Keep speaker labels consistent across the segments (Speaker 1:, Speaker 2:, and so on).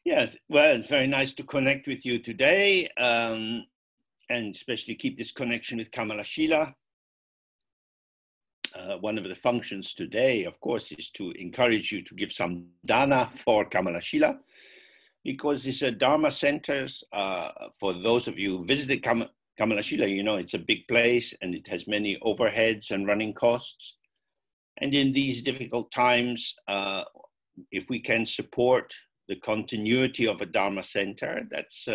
Speaker 1: Yes, well, it's very nice to connect with you today, and especially keep this connection with Kamala Shila. One of the functions today, of course, is to encourage you to give some dana for Kamala Shila, because these are Dharma centers. For those of you who visited Kamala Shila, you know it's a big place and it has many overheads and running costs. And in these difficult times, if we can support the continuity of a Dharma center, that's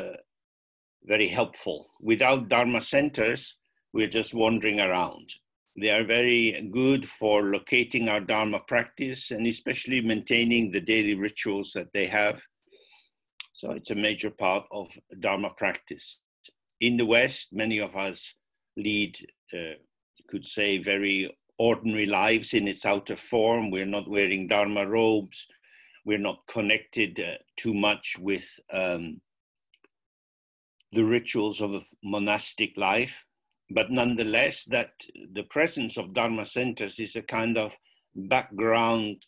Speaker 1: very helpful. Without Dharma centers, we're just wandering around. They are very good for locating our Dharma practice and especially maintaining the daily rituals that they have. So it's a major part of Dharma practice. In the West, many of us lead, you could say, very ordinary lives in its outer form. We're not wearing Dharma robes. We're not connected too much with the rituals of a monastic life. But nonetheless, that the presence of Dharma centers is a kind of background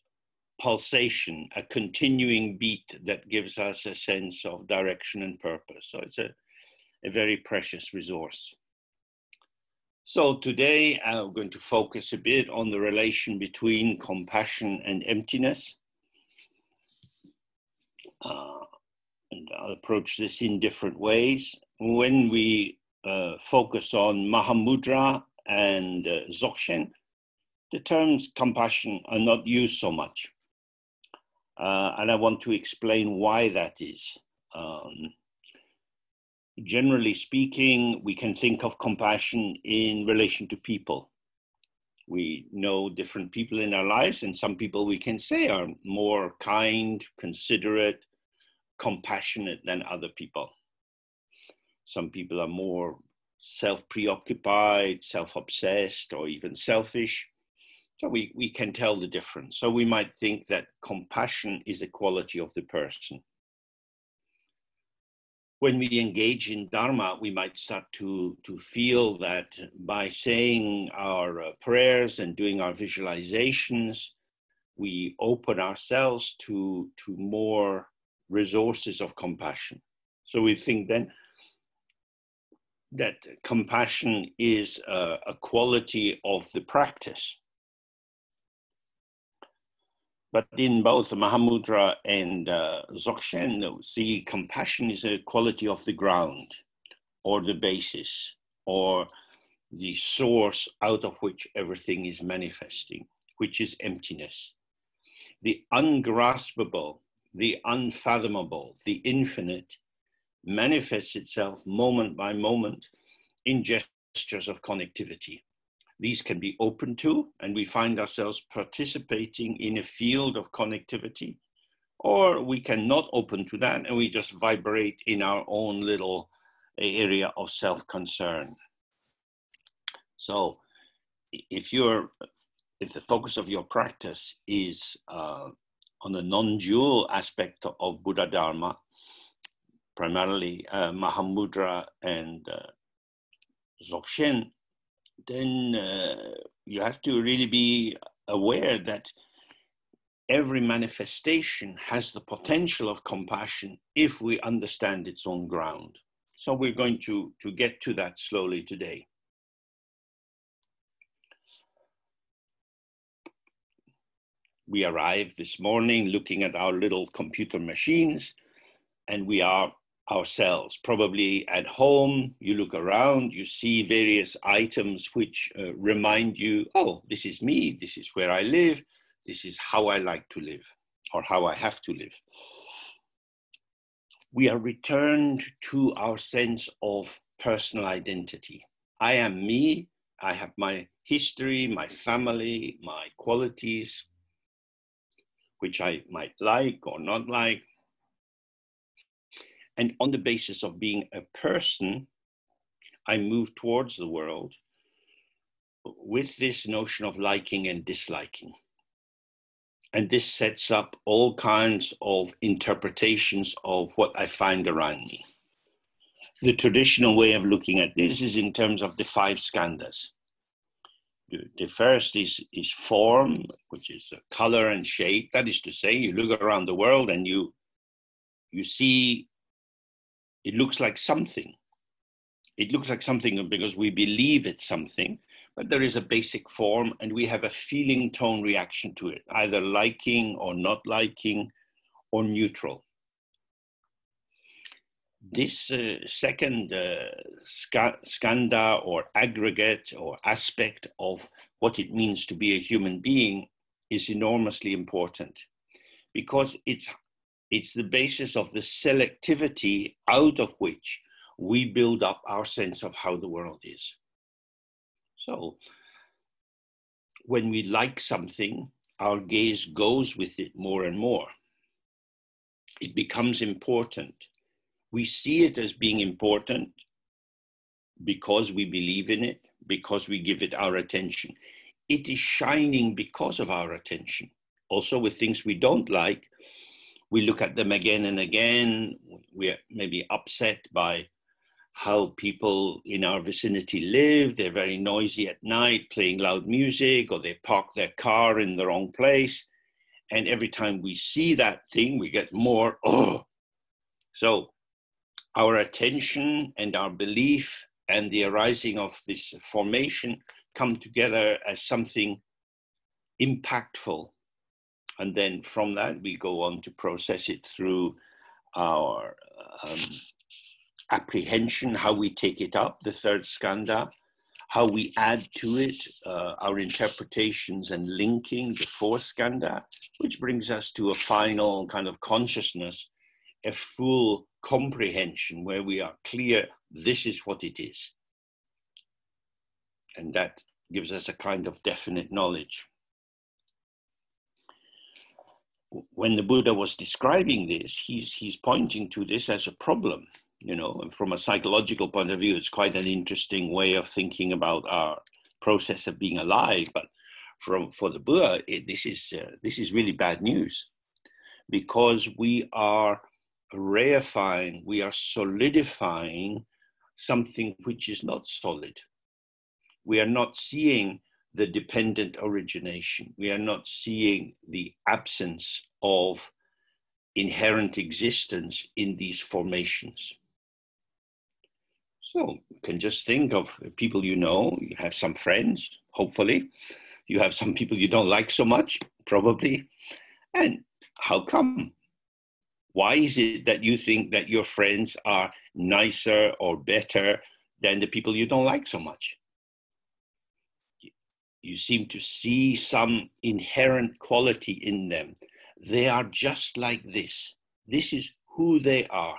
Speaker 1: pulsation, a continuing beat that gives us a sense of direction and purpose. So it's a very precious resource. So today I'm going to focus a bit on the relation between compassion and emptiness. And I'll approach this in different ways. When we focus on Mahamudra and Dzogchen, the terms compassion are not used so much. And I want to explain why that is. Generally speaking, we can think of compassion in relation to people. We know different people in our lives, and some people we can say are more kind, considerate, compassionate than other people. Some people are more self-preoccupied, self-obsessed, or even selfish. So we can tell the difference. So we might think that compassion is a quality of the person. When we engage in Dharma, we might start to feel that by saying our prayers and doing our visualizations, we open ourselves to more resources of compassion. So we think then that compassion is a quality of the practice. But in both Mahamudra and Dzogchen, see, compassion is a quality of the ground, or the basis, or the source out of which everything is manifesting, which is emptiness. The ungraspable, the unfathomable, the infinite manifests itself moment by moment in gestures of connectivity. These can be open to, and we find ourselves participating in a field of connectivity, or we can not open to that and we just vibrate in our own little area of self-concern. So if the focus of your practice is on the non-dual aspect of Buddha Dharma, primarily Mahamudra and Dzogchen, then you have to really be aware that every manifestation has the potential of compassion if we understand its own ground. So we're going to get to that slowly today. We arrived this morning looking at our little computer machines, and we are ourselves. Probably at home, you look around, you see various items which remind you, oh, this is me, this is where I live, this is how I like to live, or how I have to live. We are returned to our sense of personal identity. I am me, I have my history, my family, my qualities, which I might like or not like. And on the basis of being a person, I move towards the world with this notion of liking and disliking. And this sets up all kinds of interpretations of what I find around me. The traditional way of looking at this is in terms of the 5 skandhas. The first is form, which is color and shape. That is to say, you look around the world and you you see, it looks like something. It looks like something because we believe it's something, but there is a basic form and we have a feeling tone reaction to it, either liking or not liking or neutral. This second skandha or aggregate or aspect of what it means to be a human being is enormously important, because it's the basis of the selectivity out of which we build up our sense of how the world is. So when we like something, our gaze goes with it more and more. It becomes important. We see it as being important because we believe in it, because we give it our attention. It is shining because of our attention. Also with things we don't like, we look at them again and again. We're maybe upset by how people in our vicinity live. They're very noisy at night, playing loud music, or they park their car in the wrong place. And every time we see that thing, we get more, oh. So our attention and our belief and the arising of this formation come together as something impactful. And then from that, we go on to process it through our apprehension, how we take it up, the third skandha, how we add to it our interpretations and linking, the fourth skandha, which brings us to a final kind of consciousness, a full comprehension where we are clear, this is what it is. And that gives us a kind of definite knowledge. When the Buddha was describing this, he's pointing to this as a problem, you know, and from a psychological point of view, it's quite an interesting way of thinking about our process of being alive. But for the Buddha, this is really bad news, because we are reifying, we are solidifying something which is not solid. We are not seeing the dependent origination. We are not seeing the absence of inherent existence in these formations. So you can just think of people you know. You have some friends, hopefully. You have some people you don't like so much, probably. And how come? Why is it that you think that your friends are nicer or better than the people you don't like so much? You seem to see some inherent quality in them. They are just like this. This is who they are.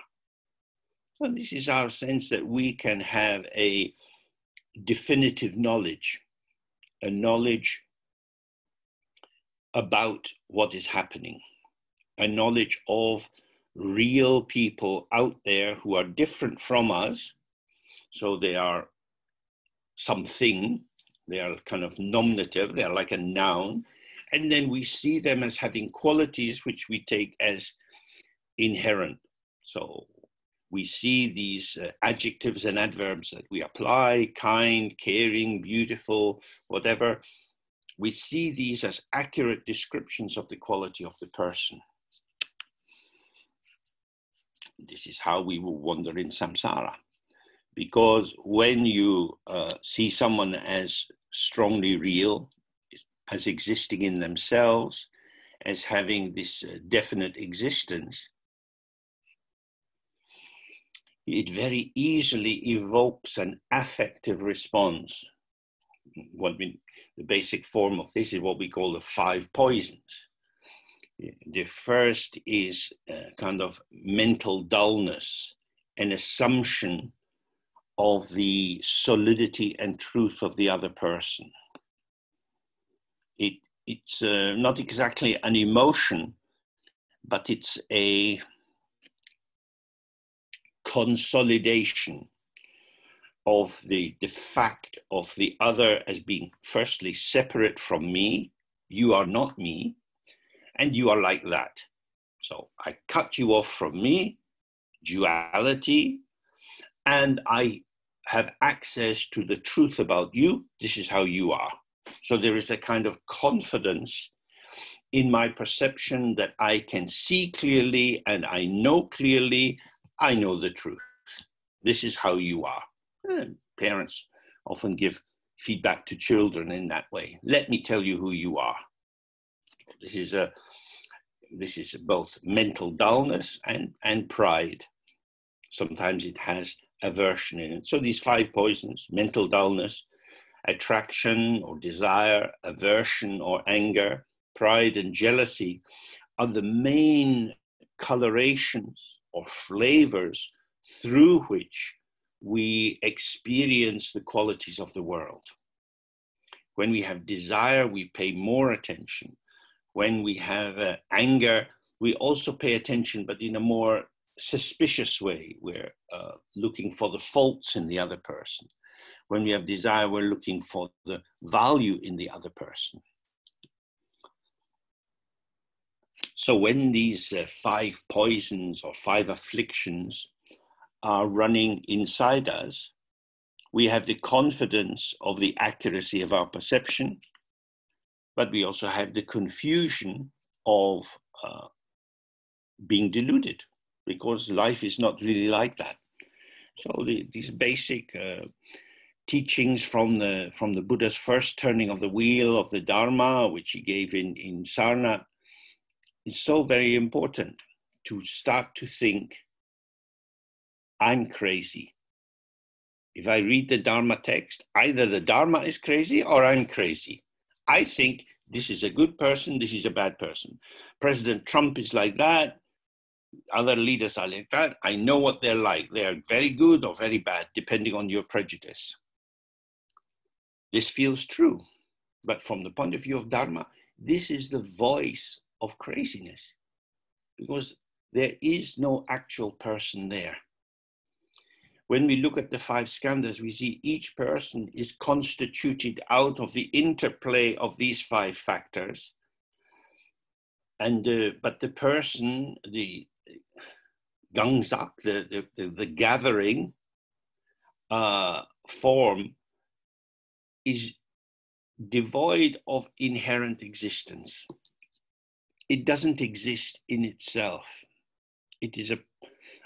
Speaker 1: So this is our sense that we can have a definitive knowledge, a knowledge about what is happening, a knowledge of real people out there who are different from us. So they are something. They are kind of nominative, they are like a noun. And then we see them as having qualities which we take as inherent. So we see these adjectives and adverbs that we apply, kind, caring, beautiful, whatever. We see these as accurate descriptions of the quality of the person. This is how we will wander in samsara. Because when you see someone as strongly real, as existing in themselves, as having this definite existence, it very easily evokes an affective response. The basic form of this is what we call the 5 poisons. The first is kind of mental dullness, an assumption of the solidity and truth of the other person. It's not exactly an emotion, but it's a consolidation of the fact of the other as being firstly separate from me. You are not me, and you are like that. So I cut you off from me, duality, and I have access to the truth about you. This is how you are. So there is a kind of confidence in my perception that I can see clearly and I know clearly, I know the truth. This is how you are. And parents often give feedback to children in that way. Let me tell you who you are. This is both mental dullness and pride. Sometimes it has aversion in it. So these 5 poisons, mental dullness, attraction or desire, aversion or anger, pride and jealousy, are the main colorations or flavors through which we experience the qualities of the world. When we have desire, we pay more attention. When we have anger, we also pay attention, but in a more suspicious way. We're looking for the faults in the other person. When we have desire, we're looking for the value in the other person. So when these 5 poisons or 5 afflictions are running inside us, we have the confidence of the accuracy of our perception, but we also have the confusion of being deluded, because life is not really like that. So these basic teachings from the Buddha's first turning of the wheel of the Dharma, which he gave in Sarna, is so very important to start to think, I'm crazy. If I read the Dharma text, either the Dharma is crazy or I'm crazy. I think this is a good person, this is a bad person. President Trump is like that. Other leaders are like that. I know what they're like. They are very good or very bad, depending on your prejudice. This feels true. But from the point of view of Dharma, this is the voice of craziness, because there is no actual person there. When we look at the 5 skandhas, we see each person is constituted out of the interplay of these 5 factors. And but the person, the gangsak, the gathering form, is devoid of inherent existence. It doesn't exist in itself. It is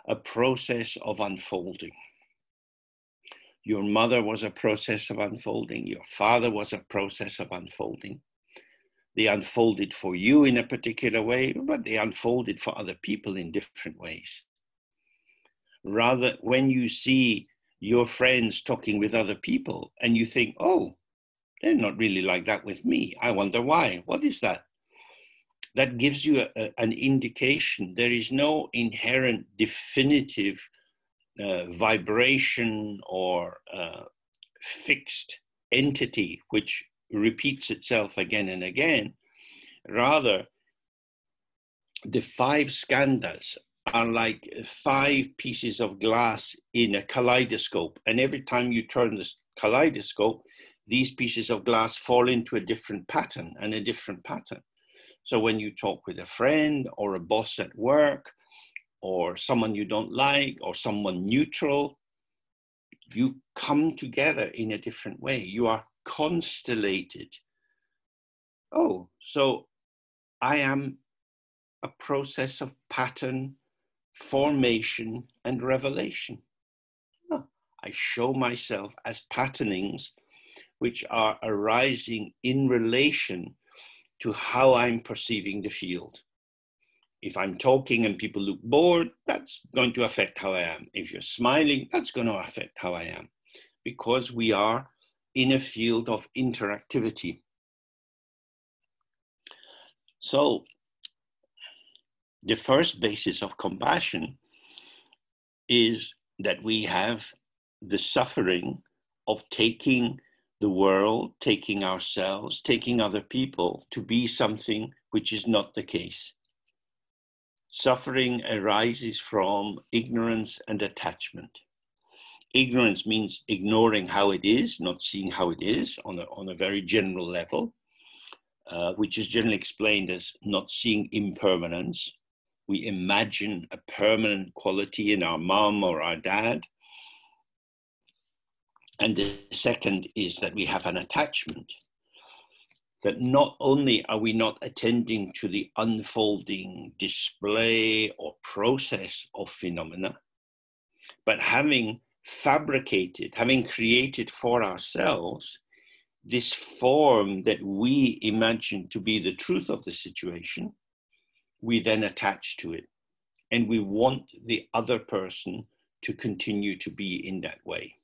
Speaker 1: a process of unfolding. Your mother was a process of unfolding. Your father was a process of unfolding. They unfolded for you in a particular way, but they unfolded for other people in different ways. Rather, when you see your friends talking with other people and you think, oh, they're not really like that with me. I wonder why. What is that? That gives you an indication. There is no inherent definitive vibration or fixed entity which repeats itself again and again. Rather, the 5 skandhas are like 5 pieces of glass in a kaleidoscope, and every time you turn this kaleidoscope, these pieces of glass fall into a different pattern and a different pattern. So when you talk with a friend or a boss at work, or someone you don't like, or someone neutral, you come together in a different way. You are constellated. Oh, so I am a process of pattern, formation, and revelation. I show myself as patternings which are arising in relation to how I'm perceiving the field. If I'm talking and people look bored, that's going to affect how I am. If you're smiling, that's going to affect how I am, because we are in a field of interactivity. So the first basis of compassion is that we have the suffering of taking the world, taking ourselves, taking other people to be something which is not the case. Suffering arises from ignorance and attachment. Ignorance means ignoring how it is, not seeing how it is on a very general level, which is generally explained as not seeing impermanence. We imagine a permanent quality in our mom or our dad. And the second is that we have an attachment. that not only are we not attending to the unfolding display or process of phenomena, but having fabricated, having created for ourselves this form that we imagine to be the truth of the situation, we then attach to it. And we want the other person to continue to be in that way.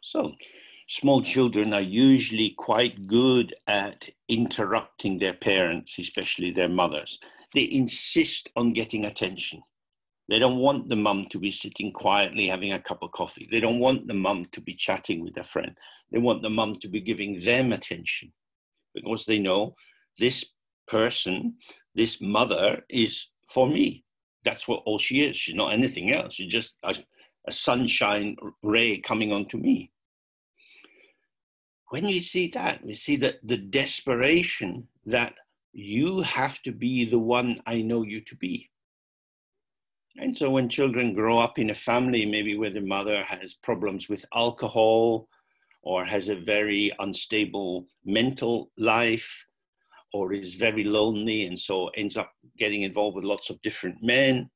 Speaker 1: So, small children are usually quite good at interrupting their parents, especially their mothers. They insist on getting attention. They don't want the mum to be sitting quietly having a cup of coffee. They don't want the mum to be chatting with a friend. They want the mum to be giving them attention, because they know this person, this mother, is for me. That's what all she is. She's not anything else. She's just a sunshine ray coming onto me. When we see that, we see that the desperation that you have to be the one I know you to be. And so when children grow up in a family, maybe where the mother has problems with alcohol, or has a very unstable mental life, or is very lonely and so ends up getting involved with lots of different men,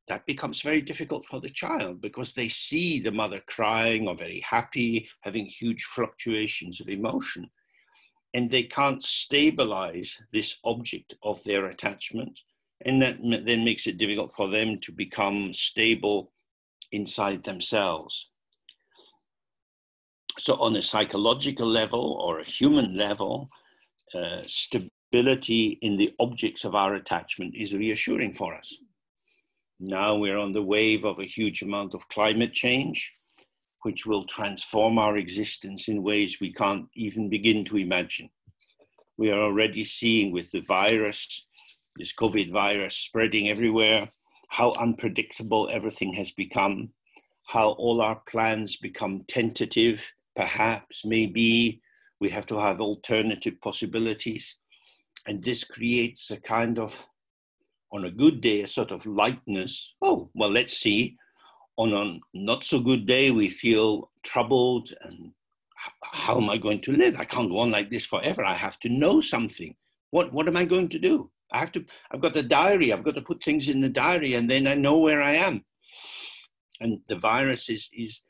Speaker 1: that becomes very difficult for the child, because they see the mother crying or very happy, having huge fluctuations of emotion, and they can't stabilize this object of their attachment. And that then makes it difficult for them to become stable inside themselves. So on a psychological level or a human level, stability in the objects of our attachment is reassuring for us. Now we're on the wave of a huge amount of climate change, which will transform our existence in ways we can't even begin to imagine. We are already seeing with the virus, this COVID virus spreading everywhere, how unpredictable everything has become, how all our plans become tentative, perhaps, maybe. We have to have alternative possibilities. And this creates a kind of, on a good day, a sort of lightness. Oh, well, let's see. On a not so good day, we feel troubled, and how am I going to live? I can't go on like this forever. I have to know something. What am I going to do? I've got a diary. I've got to put things in the diary, and then I know where I am. And the virus is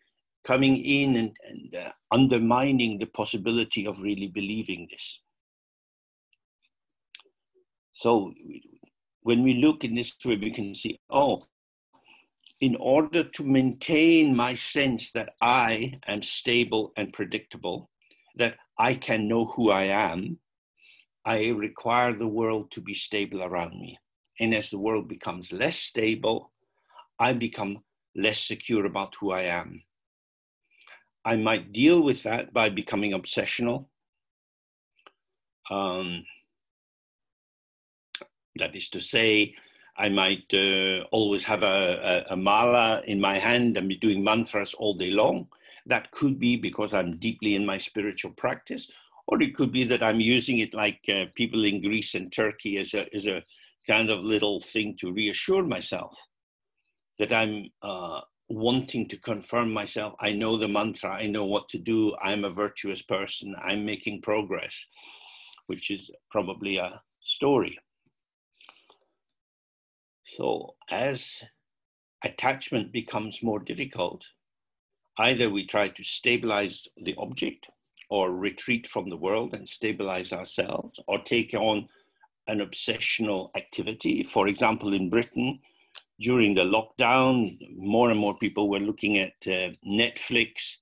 Speaker 1: coming in and undermining the possibility of really believing this. So when we look in this way, we can see, oh, in order to maintain my sense that I am stable and predictable, that I can know who I am, I require the world to be stable around me. And as the world becomes less stable, I become less secure about who I am. I might deal with that by becoming obsessional. That is to say, I might always have a mala in my hand and be doing mantras all day long. That could be because I'm deeply in my spiritual practice, or it could be that I'm using it like people in Greece and Turkey as a kind of little thing to reassure myself that I'm wanting to confirm myself. I know the mantra, I know what to do, I'm a virtuous person, I'm making progress, which is probably a story. So as attachment becomes more difficult, either we try to stabilize the object or retreat from the world and stabilize ourselves, or take on an obsessional activity. For example, in Britain, during the lockdown, more and more people were looking at Netflix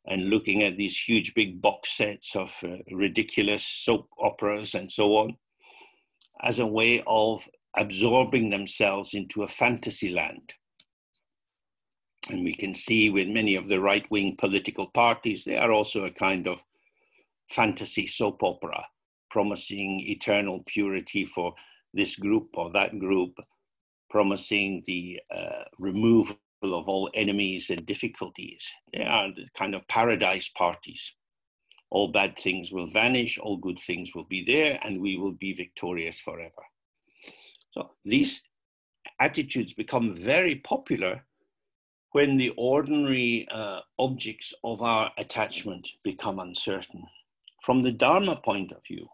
Speaker 1: and looking at these huge big box sets of ridiculous soap operas and so on, as a way of absorbing themselves into a fantasy land. And we can see with many of the right-wing political parties, they are also a kind of fantasy soap opera, promising eternal purity for this group or that group, promising the removal of all enemies and difficulties. They are the kind of paradise parties. All bad things will vanish, all good things will be there, and we will be victorious forever. So these attitudes become very popular when the ordinary objects of our attachment become uncertain. From the Dharma point of view,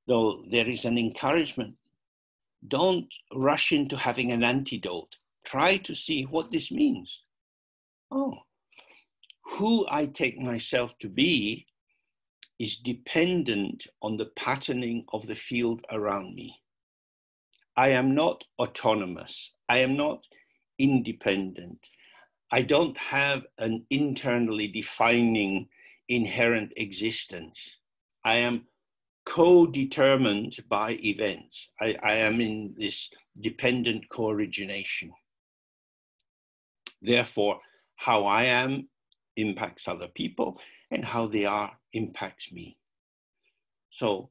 Speaker 1: though, there is an encouragement. Don't rush into having an antidote. Try to see what this means. Oh, who I take myself to be is dependent on the patterning of the field around me. I am not autonomous. I am not independent. I don't have an internally defining inherent existence. I am co-determined by events. I am in this dependent co-origination. Therefore, how I am impacts other people, and how they are impacts me. So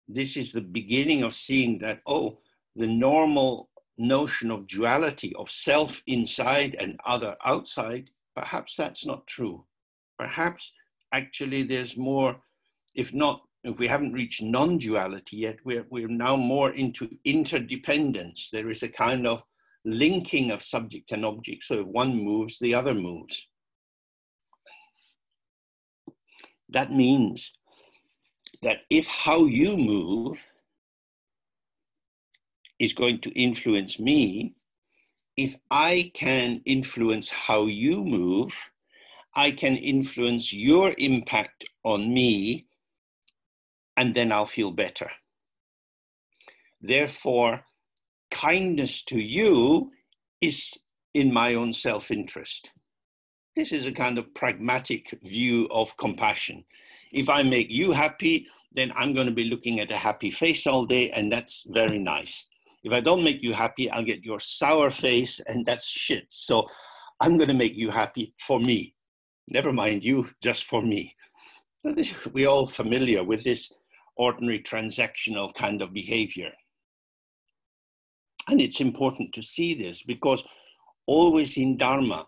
Speaker 1: this is the beginning of seeing that, oh, the normal notion of duality, of self inside and other outside, perhaps that's not true. Perhaps actually there's more, if we haven't reached non-duality yet, we're now more into interdependence. There is a kind of linking of subject and object. So if one moves, the other moves. That means that if how you move is going to influence me, if I can influence how you move, I can influence your impact on me, and then I'll feel better. Therefore, kindness to you is in my own self-interest. This is a kind of pragmatic view of compassion. If I make you happy, then I'm going to be looking at a happy face all day, and that's very nice. If I don't make you happy, I'll get your sour face, and that's shit. So I'm going to make you happy for me. Never mind you, just for me. So we're all familiar with this ordinary transactional kind of behavior. And it's important to see this, because always in Dharma,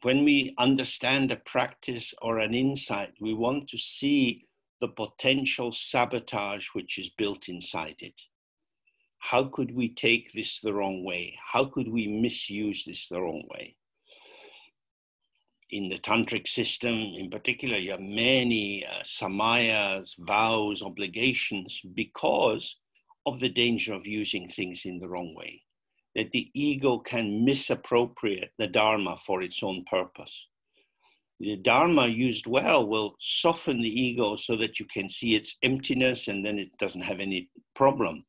Speaker 1: when we understand a practice or an insight, we want to see the potential sabotage which is built inside it. How could we take this the wrong way? How could we misuse this the wrong way? In the tantric system in particular, you have many samayas, vows, obligations, because of the danger of using things in the wrong way. That the ego can misappropriate the Dharma for its own purpose. The Dharma used well will soften the ego so that you can see its emptiness, and then it doesn't have any problem.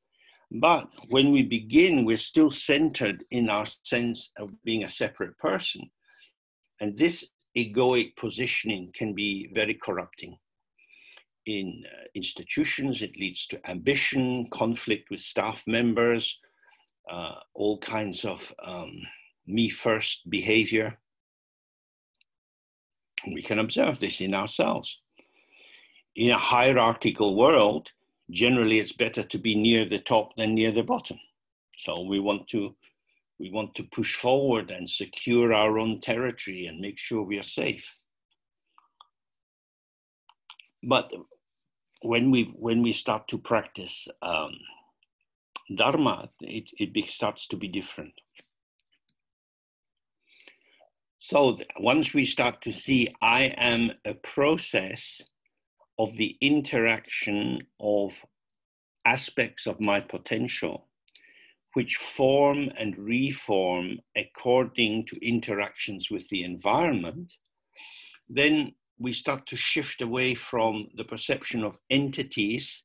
Speaker 1: But when we begin, we're still centered in our sense of being a separate person. And this egoic positioning can be very corrupting. In institutions, it leads to ambition, conflict with staff members, all kinds of me first behavior. We can observe this in ourselves. In a hierarchical world, generally it's better to be near the top than near the bottom. So we want to push forward and secure our own territory and make sure we are safe. But when we start to practice Dharma, it starts to be different. So once we start to see I am a process of the interaction of aspects of my potential, which form and reform according to interactions with the environment, then we start to shift away from the perception of entities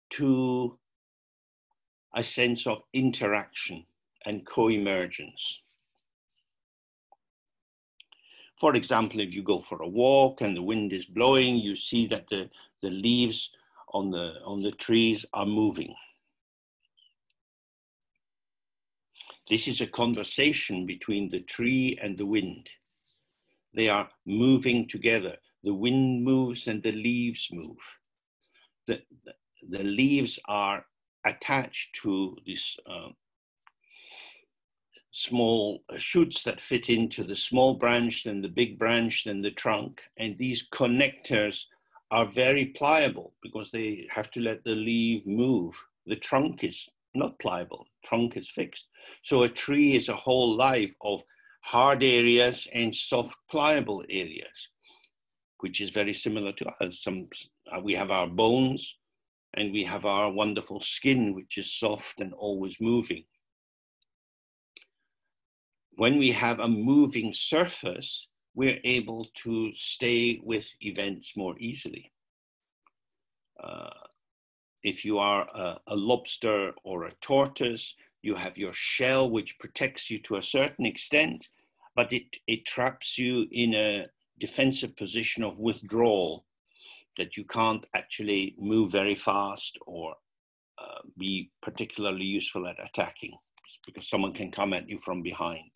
Speaker 1: to a sense of interaction and co-emergence. For example, if you go for a walk and the wind is blowing, you see that the leaves on the trees are moving. This is a conversation between the tree and the wind. They are moving together. The wind moves and the leaves move. The leaves are attached to this small shoots that fit into the small branch, then the big branch, then the trunk. And these connectors are very pliable because they have to let the leaf move. The trunk is not pliable, trunk is fixed. So a tree is a whole life of hard areas and soft, pliable areas, which is very similar to us. We have our bones and we have our wonderful skin, which is soft and always moving. When we have a moving surface, we're able to stay with events more easily. If you are a lobster or a tortoise, you have your shell, which protects you to a certain extent, but it traps you in a defensive position of withdrawal, that you can't actually move very fast or be particularly useful at attacking, because someone can come at you from behind.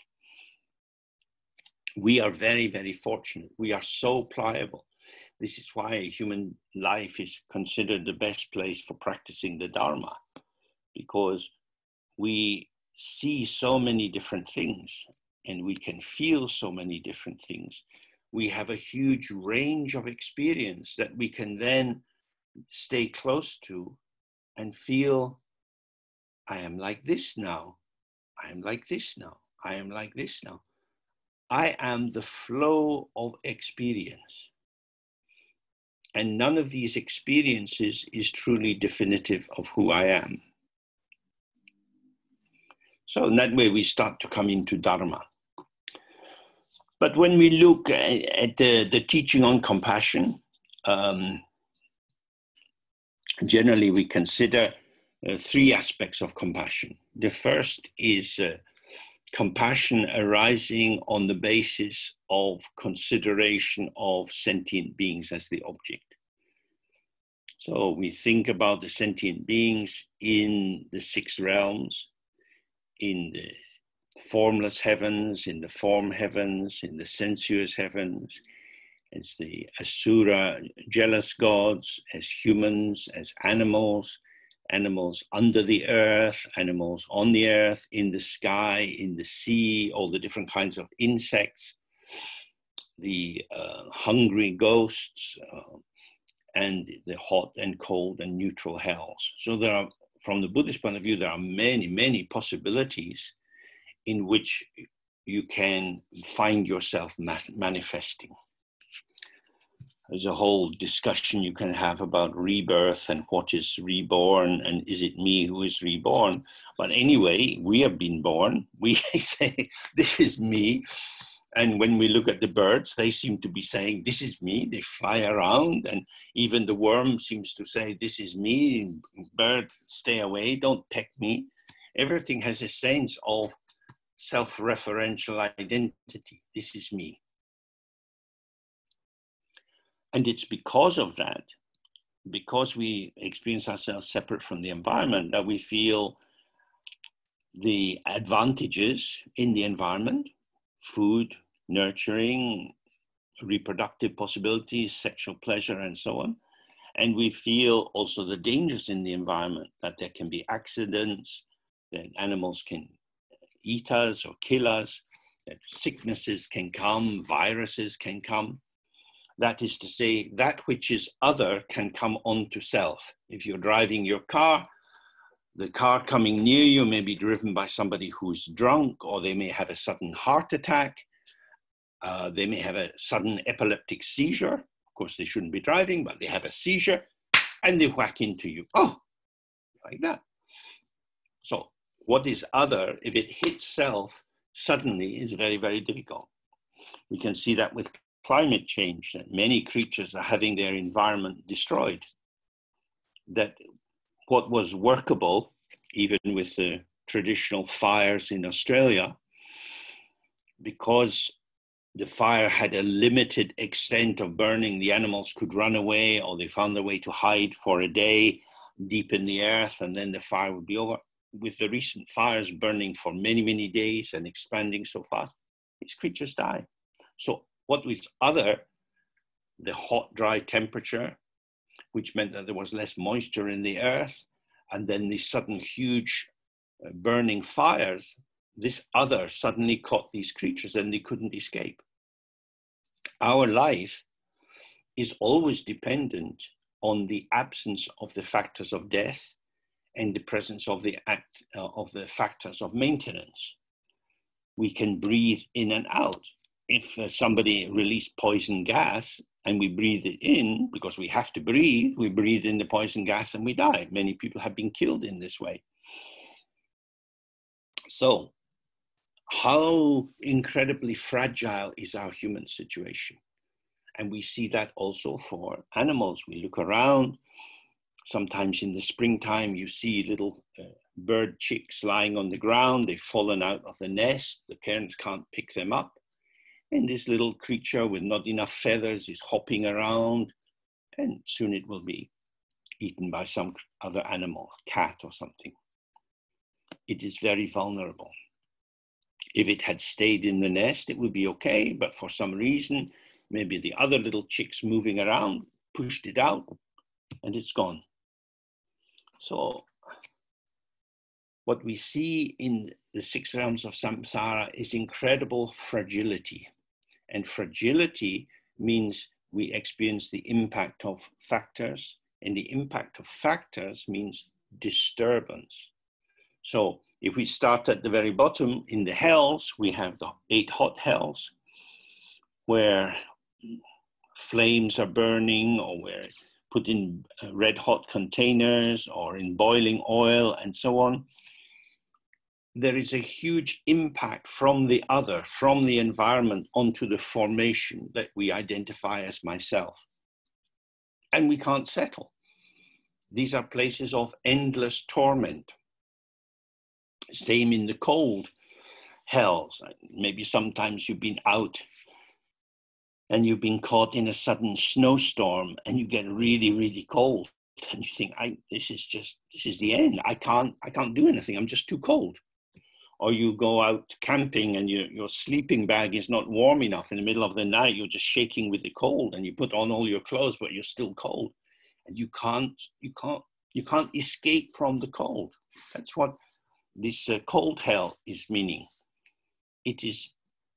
Speaker 1: We are very, very fortunate. We are so pliable. This is why human life is considered the best place for practicing the Dharma, because we see so many different things and we can feel so many different things. We have a huge range of experience that we can then stay close to and feel, I am like this now. I am like this now. I am like this now. I am the flow of experience. And none of these experiences is truly definitive of who I am. So in that way, we start to come into Dharma. But when we look at the teaching on compassion, generally we consider three aspects of compassion. The first is compassion arising on the basis of consideration of sentient beings as the object. So we think about the sentient beings in the six realms, in the formless heavens, in the form heavens, in the sensuous heavens, as the Asura jealous gods, as humans, as animals, animals under the earth, animals on the earth, in the sky, in the sea, all the different kinds of insects, the hungry ghosts, and the hot and cold and neutral hells. So there are, from the Buddhist point of view, there are many, many possibilities in which you can find yourself manifesting. There's a whole discussion you can have about rebirth and what is reborn and is it me who is reborn. But anyway, we have been born. We say, this is me. And when we look at the birds, they seem to be saying, this is me. They fly around. And even the worm seems to say, this is me. Bird, stay away. Don't peck me. Everything has a sense of self-referential identity. This is me. And it's because of that, because we experience ourselves separate from the environment, that we feel the advantages in the environment: food, nurturing, reproductive possibilities, sexual pleasure, and so on. And we feel also the dangers in the environment, that there can be accidents, that animals can eat us or kill us, that sicknesses can come, viruses can come. That is to say, that which is other can come onto self. If you're driving your car, the car coming near you may be driven by somebody who's drunk, or they may have a sudden heart attack. They may have a sudden epileptic seizure. Of course, they shouldn't be driving, but they have a seizure and they whack into you. Oh, like that. So what is other, if it hits self, suddenly is very, very difficult. We can see that with climate change, that many creatures are having their environment destroyed. That what was workable, even with the traditional fires in Australia, because the fire had a limited extent of burning, the animals could run away, or they found a way to hide for a day deep in the earth, and then the fire would be over. With the recent fires burning for many, many days and expanding so fast, these creatures die. So what was other, the hot, dry temperature, which meant that there was less moisture in the earth, and then the sudden huge burning fires, this other suddenly caught these creatures and they couldn't escape. Our life is always dependent on the absence of the factors of death and the presence of the factors of maintenance. we can breathe in and out. If somebody released poison gas and we breathe it in, because we have to breathe, we breathe in the poison gas and we die. Many people have been killed in this way. So how incredibly fragile is our human situation? And we see that also for animals. We look around, sometimes in the springtime, you see little bird chicks lying on the ground. They've fallen out of the nest. The parents can't pick them up. And this little creature with not enough feathers is hopping around, and soon it will be eaten by some other animal, cat or something. It is very vulnerable. If it had stayed in the nest, it would be okay, but for some reason, maybe the other little chicks moving around pushed it out, and it's gone. So what we see in the 6 realms of samsara is incredible fragility. And fragility means we experience the impact of factors, and the impact of factors means disturbance. So if we start at the very bottom, in the hells, we have the 8 hot hells, where flames are burning, or where it's put in red hot containers, or in boiling oil, and so on. There is a huge impact from the other, from the environment, onto the formation that we identify as myself. And we can't settle. These are places of endless torment. Same in the cold hells. Maybe sometimes you've been out and you've been caught in a sudden snowstorm and you get really, really cold. And you think, this is the end. I can't do anything. I'm just too cold. Or you go out camping and your sleeping bag is not warm enough. In the middle of the night, you're just shaking with the cold, and you put on all your clothes, but you're still cold. And you can't escape from the cold. That's what this cold hell is meaning. It is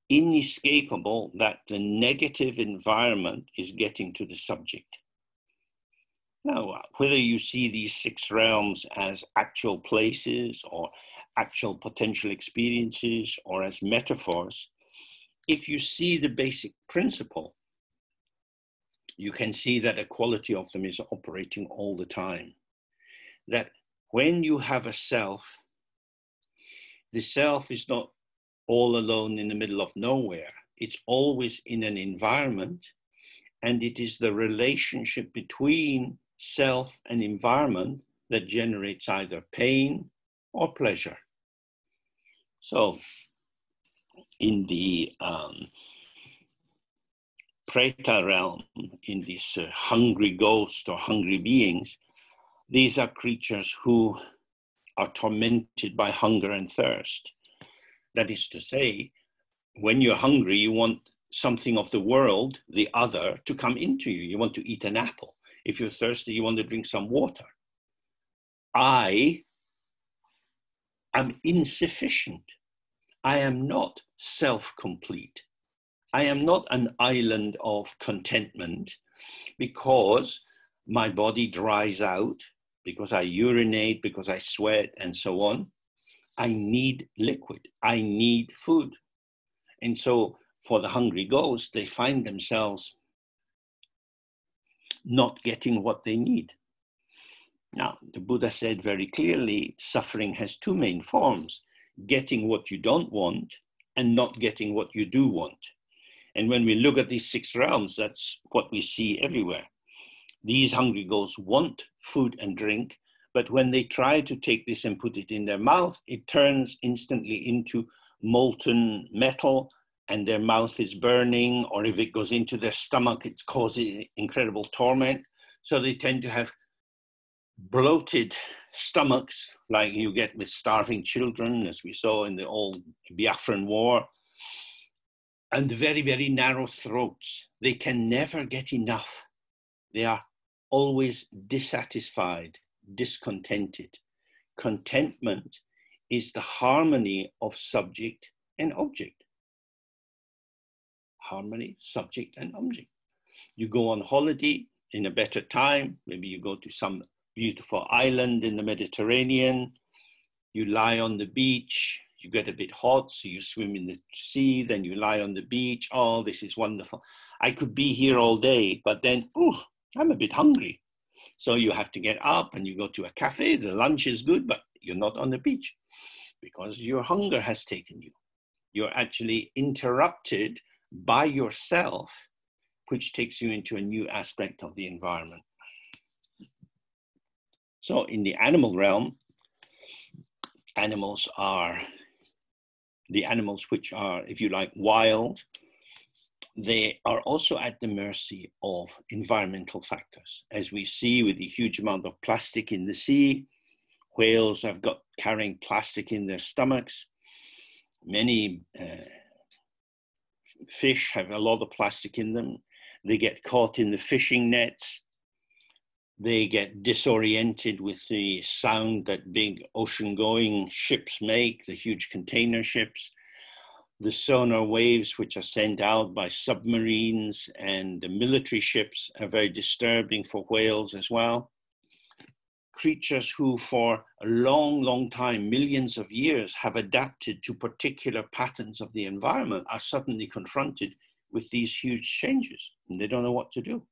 Speaker 1: inescapable that the negative environment is getting to the subject. Now, whether you see these 6 realms as actual places or actual potential experiences or as metaphors, if you see the basic principle, you can see that a quality of them is operating all the time. That when you have a self, the self is not all alone in the middle of nowhere. It's always in an environment, and it is the relationship between self and environment that generates either pain or pleasure. So in the Preta realm, in these hungry ghosts or hungry beings, these are creatures who are tormented by hunger and thirst. That is to say, when you're hungry, you want something of the world, the other, to come into you. You want to eat an apple. If you're thirsty, you want to drink some water. I am insufficient. I am not self-complete. I am not an island of contentment because my body dries out, because I urinate, because I sweat, and so on. I need liquid. I need food. And so for the hungry ghosts, they find themselves not getting what they need. Now, the Buddha said very clearly, suffering has 2 main forms: getting what you don't want and not getting what you do want. And when we look at these 6 realms, that's what we see everywhere. These hungry ghosts want food and drink, but when they try to take this and put it in their mouth, it turns instantly into molten metal, and their mouth is burning, or if it goes into their stomach, it's causing incredible torment. So they tend to have bloated stomachs, like you get with starving children, as we saw in the old Biafran War, and very, very narrow throats. They can never get enough. They are always dissatisfied, discontented. Contentment is the harmony of subject and object. Harmony, subject and object. You go on holiday in a better time, maybe you go to some beautiful island in the Mediterranean, you lie on the beach, You get a bit hot, so you swim in the sea, then you lie on the beach. Oh, this is wonderful. I could be here all day, but then, oh, I'm a bit hungry. So you have to get up and you go to a cafe. The lunch is good, but you're not on the beach because your hunger has taken you. You're actually interrupted by yourself, which takes you into a new aspect of the environment. So in the animal realm, animals are the animals which are, if you like, wild. They are also at the mercy of environmental factors. As we see with the huge amount of plastic in the sea, whales have got carrying plastic in their stomachs. Many fish have a lot of plastic in them. They get caught in the fishing nets. They get disoriented with the sound that big ocean-going ships make, the huge container ships. The sonar waves which are sent out by submarines and the military ships are very disturbing for whales as well. Creatures who for a long, long time, millions of years, have adapted to particular patterns of the environment are suddenly confronted with these huge changes and they don't know what to do.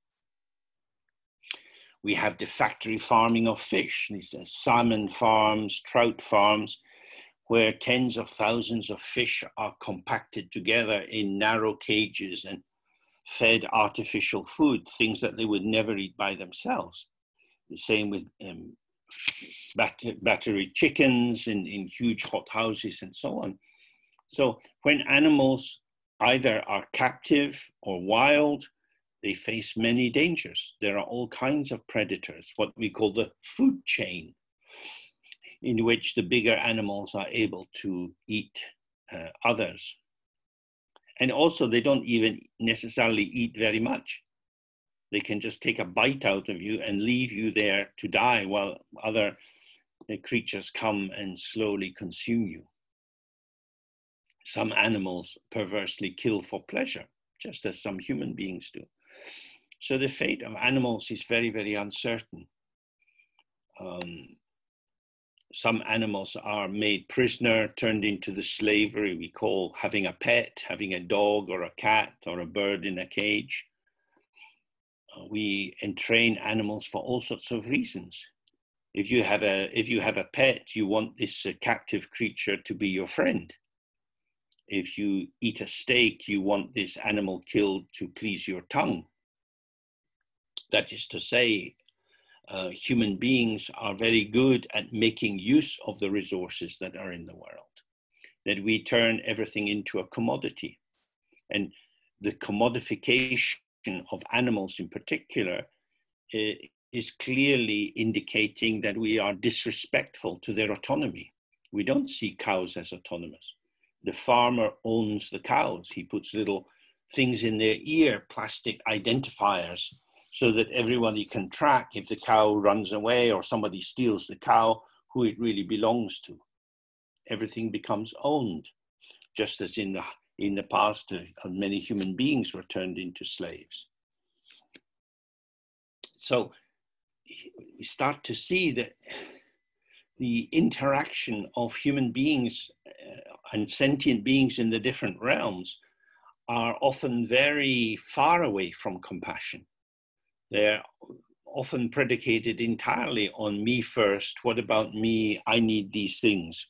Speaker 1: We have the factory farming of fish, these salmon farms, trout farms, where tens of thousands of fish are compacted together in narrow cages and fed artificial food, things that they would never eat by themselves. The same with battery chickens in huge hot houses and so on. So when animals either are captive or wild, they face many dangers. There are all kinds of predators, what we call the food chain, in which the bigger animals are able to eat others. And also they don't even necessarily eat very much. They can just take a bite out of you and leave you there to die while other creatures come and slowly consume you. Some animals perversely kill for pleasure, just as some human beings do. So the fate of animals is very, very uncertain. Some animals are made prisoner, turned into the slavery we call having a pet, having a dog or a cat or a bird in a cage. We entrain animals for all sorts of reasons. If you have a pet, you want this captive creature to be your friend. If you eat a steak, you want this animal killed to please your tongue. That is to say, human beings are very good at making use of the resources that are in the world, that we turn everything into a commodity. And the commodification of animals in particular is clearly indicating that we are disrespectful to their autonomy. We don't see cows as autonomous. The farmer owns the cows. He puts little things in their ear, plastic identifiers, so that everybody can track if the cow runs away or somebody steals the cow, who it really belongs to. Everything becomes owned, just as in the past, many human beings were turned into slaves. So we start to see that the interaction of human beings and sentient beings in the different realms are often very far away from compassion. They're often predicated entirely on me first. What about me? I need these things.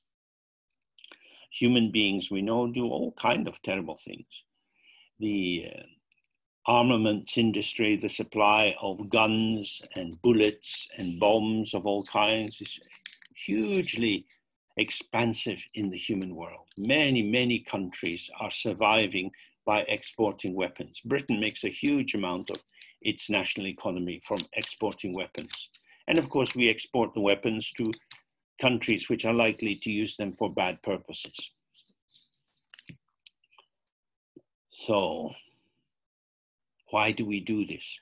Speaker 1: Human beings, we know, do all kinds of terrible things. The armaments industry, the supply of guns and bullets and bombs of all kinds is hugely expansive in the human world. Many, many countries are surviving by exporting weapons. Britain makes a huge amount of its national economy from exporting weapons. And of course, we export the weapons to countries which are likely to use them for bad purposes. So, why do we do this?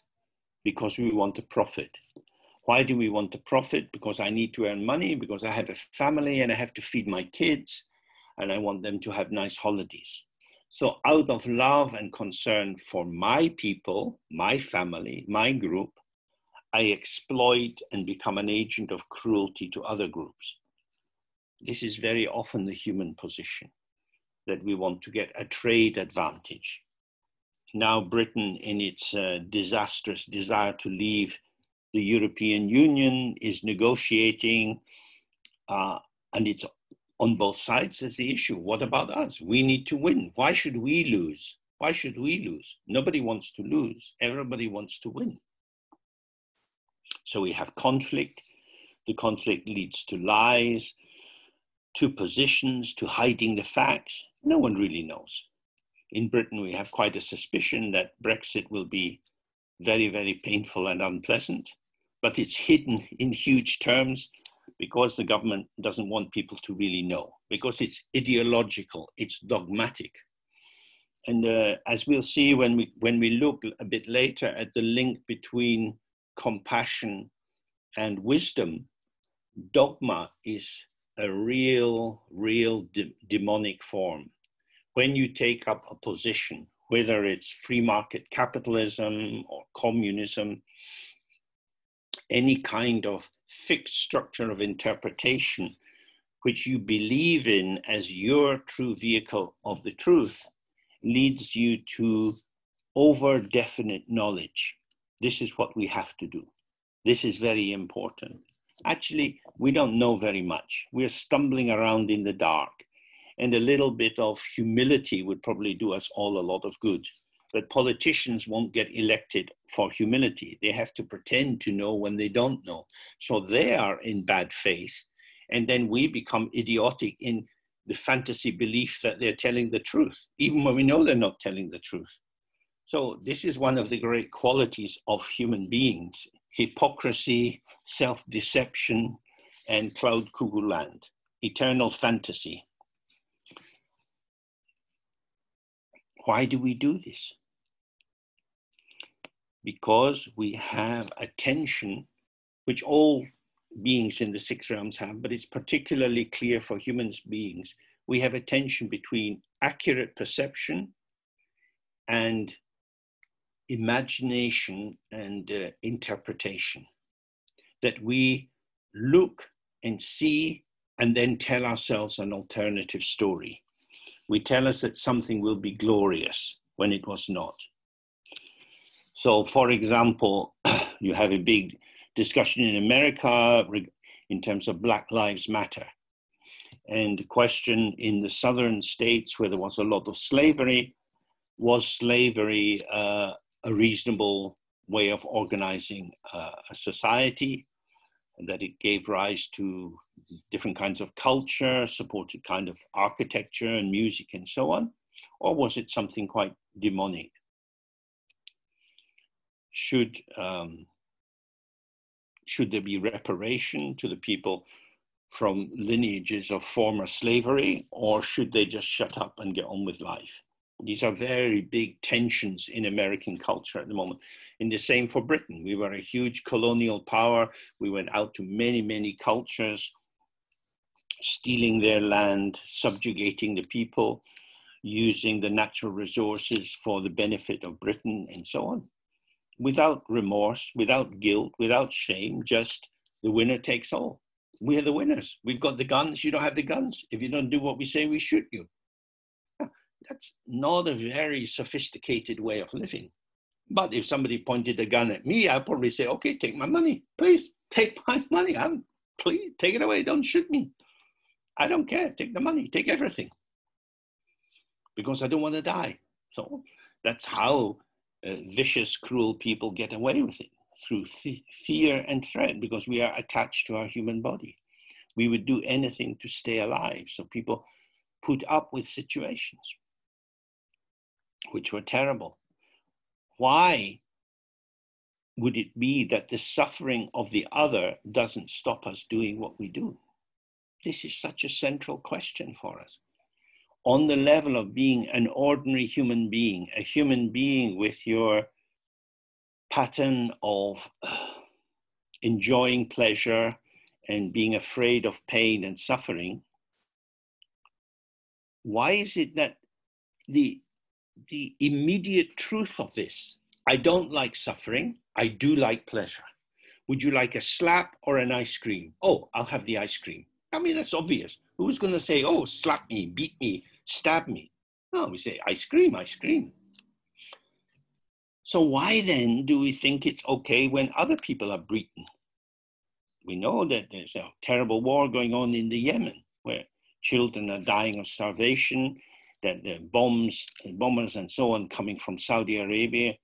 Speaker 1: Because we want to profit. Why do we want to profit? Because I need to earn money, because I have a family and I have to feed my kids and I want them to have nice holidays. So out of love and concern for my people, my family, my group, I exploit and become an agent of cruelty to other groups. This is very often the human position, that we want to get a trade advantage. Now Britain, in its disastrous desire to leave the European Union, is negotiating, and it's on both sides is the issue. What about us? We need to win. Why should we lose? Why should we lose? Nobody wants to lose. Everybody wants to win. So we have conflict. The conflict leads to lies, to positions, to hiding the facts. No one really knows. In Britain, we have quite a suspicion that Brexit will be very, very painful and unpleasant, but it's hidden in huge terms because the government doesn't want people to really know, because it's ideological, it's dogmatic. And as we'll see when we look a bit later at the link between compassion and wisdom, dogma is a real demonic form. When you take up a position, whether it's free market capitalism or communism, any kind of fixed structure of interpretation which you believe in as your true vehicle of the truth, leads you to over-definite knowledge. This is what we have to do. This is very important. Actually, we don't know very much. We're stumbling around in the dark, and a little bit of humility would probably do us all a lot of good. But politicians won't get elected for humility. They have to pretend to know when they don't know. So they are in bad faith. And then we become idiotic in the fantasy belief that they're telling the truth, even when we know they're not telling the truth. So this is one of the great qualities of human beings: hypocrisy, self-deception, and cloud cuckoo land, eternal fantasy. Why do we do this? Because we have a tension, which all beings in the six realms have, but it's particularly clear for human beings. We have a tension between accurate perception and imagination and interpretation. That we look and see and then tell ourselves an alternative story. We tell us that something will be glorious when it was not. So, for example, you have a big discussion in America in terms of Black Lives Matter. And the question in the southern states where there was a lot of slavery, was slavery a reasonable way of organizing a society, and that it gave rise to different kinds of culture, supported kind of architecture and music and so on? Or was it something quite demonic? Should there be reparation to the people from lineages of former slavery, or should they just shut up and get on with life? These are very big tensions in American culture at the moment. And the same for Britain. We were a huge colonial power. We went out to many, many cultures, stealing their land, subjugating the people, using the natural resources for the benefit of Britain and so on. Without remorse, without guilt, without shame, just the winner takes all. We are the winners. We've got the guns, you don't have the guns. If you don't do what we say, we shoot you. That's not a very sophisticated way of living. But if somebody pointed a gun at me, I'd probably say, okay, take my money, please, take my money. Please, take it away, don't shoot me. I don't care, take the money, take everything. Because I don't want to die. So that's how vicious, cruel people get away with it, through fear and threat, because we are attached to our human body. We would do anything to stay alive. So people put up with situations which were terrible. Why would it be that the suffering of the other doesn't stop us doing what we do? This is such a central question for us. On the level of being an ordinary human being, a human being with your pattern of enjoying pleasure and being afraid of pain and suffering, why is it that the immediate truth of this, I don't like suffering, I do like pleasure. Would you like a slap or an ice cream? Oh, I'll have the ice cream. I mean, that's obvious. Who's going to say, oh, slap me, beat me, stab me? No, we say, I scream, I scream. So why then do we think it's okay when other people are beaten? We know that there's a terrible war going on in the Yemen, where children are dying of starvation, that the bombers and so on coming from Saudi Arabia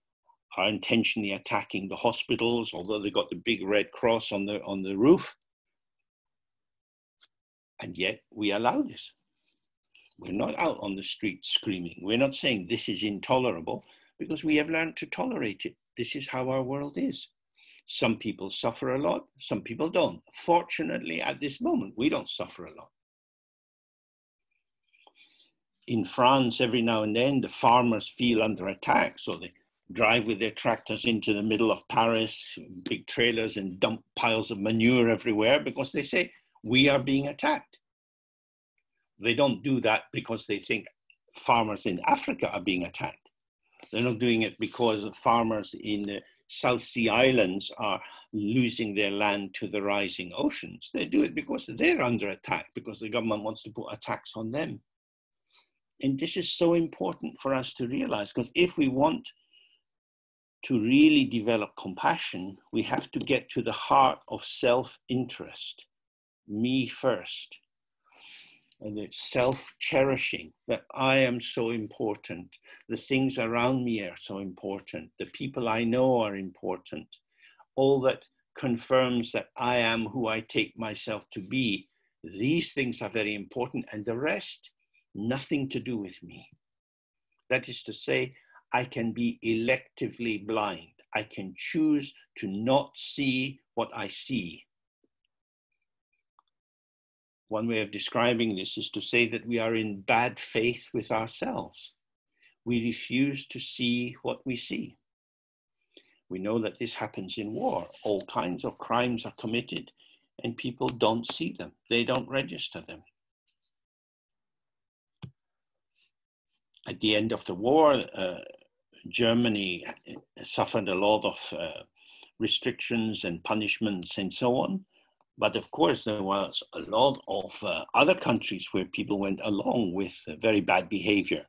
Speaker 1: are intentionally attacking the hospitals, although they got the big red cross on the roof. And yet we allow this. We're not out on the street screaming. We're not saying this is intolerable, because we have learned to tolerate it. This is how our world is. Some people suffer a lot, some people don't. Fortunately, at this moment, we don't suffer a lot. In France, every now and then, the farmers feel under attack, so they drive with their tractors into the middle of Paris, big trailers, and dump piles of manure everywhere because they say, we are being attacked. They don't do that because they think farmers in Africa are being attacked. They're not doing it because the farmers in the South Sea Islands are losing their land to the rising oceans. They do it because they're under attack, because the government wants to put a tax on them. And this is so important for us to realize, because if we want to really develop compassion, we have to get to the heart of self-interest, me first. And it's self-cherishing, that I am so important. The things around me are so important. The people I know are important. All that confirms that I am who I take myself to be. These things are very important, and the rest, nothing to do with me. That is to say, I can be electively blind. I can choose to not see what I see. One way of describing this is to say that we are in bad faith with ourselves. We refuse to see what we see. We know that this happens in war. All kinds of crimes are committed and people don't see them. They don't register them. At the end of the war, Germany suffered a lot of restrictions and punishments and so on. But of course, there was a lot of other countries where people went along with very bad behavior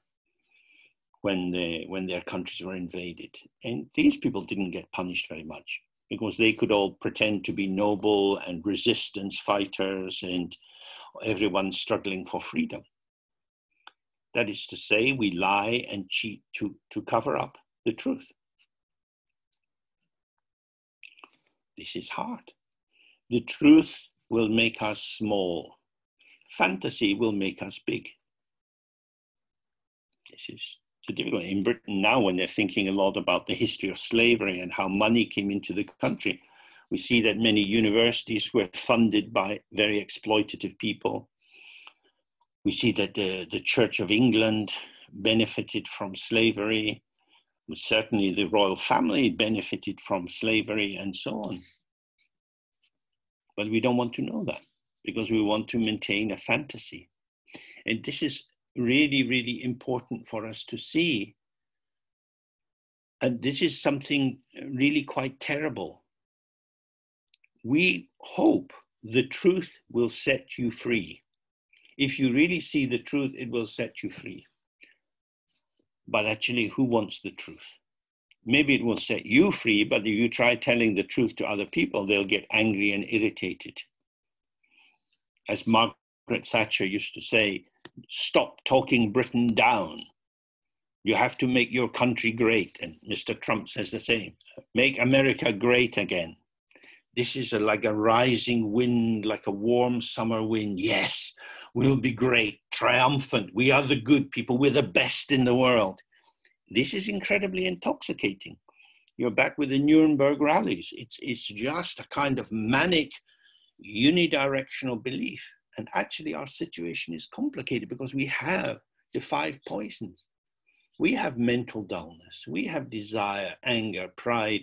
Speaker 1: when their countries were invaded. And these people didn't get punished very much because they could all pretend to be noble and resistance fighters and everyone struggling for freedom. That is to say, we lie and cheat to cover up the truth. This is hard. The truth will make us small. Fantasy will make us big. This is so difficult. In Britain now, when they're thinking a lot about the history of slavery and how money came into the country, we see that many universities were funded by very exploitative people. We see that the Church of England benefited from slavery. Certainly the royal family benefited from slavery and so on. But we don't want to know that because we want to maintain a fantasy. And this is really, really important for us to see. And this is something really quite terrible. We hope the truth will set you free. If you really see the truth, it will set you free. But actually, who wants the truth? Maybe it will set you free, but if you try telling the truth to other people, they'll get angry and irritated. As Margaret Thatcher used to say, stop talking Britain down. You have to make your country great. And Mr. Trump says the same. Make America great again. This is like a rising wind, like a warm summer wind. Yes, we'll be great, triumphant. We are the good people. We're the best in the world. This is incredibly intoxicating. You're back with the Nuremberg rallies. It's just a kind of manic, unidirectional belief. And actually our situation is complicated because we have the 5 poisons. We have mental dullness. We have desire, anger, pride,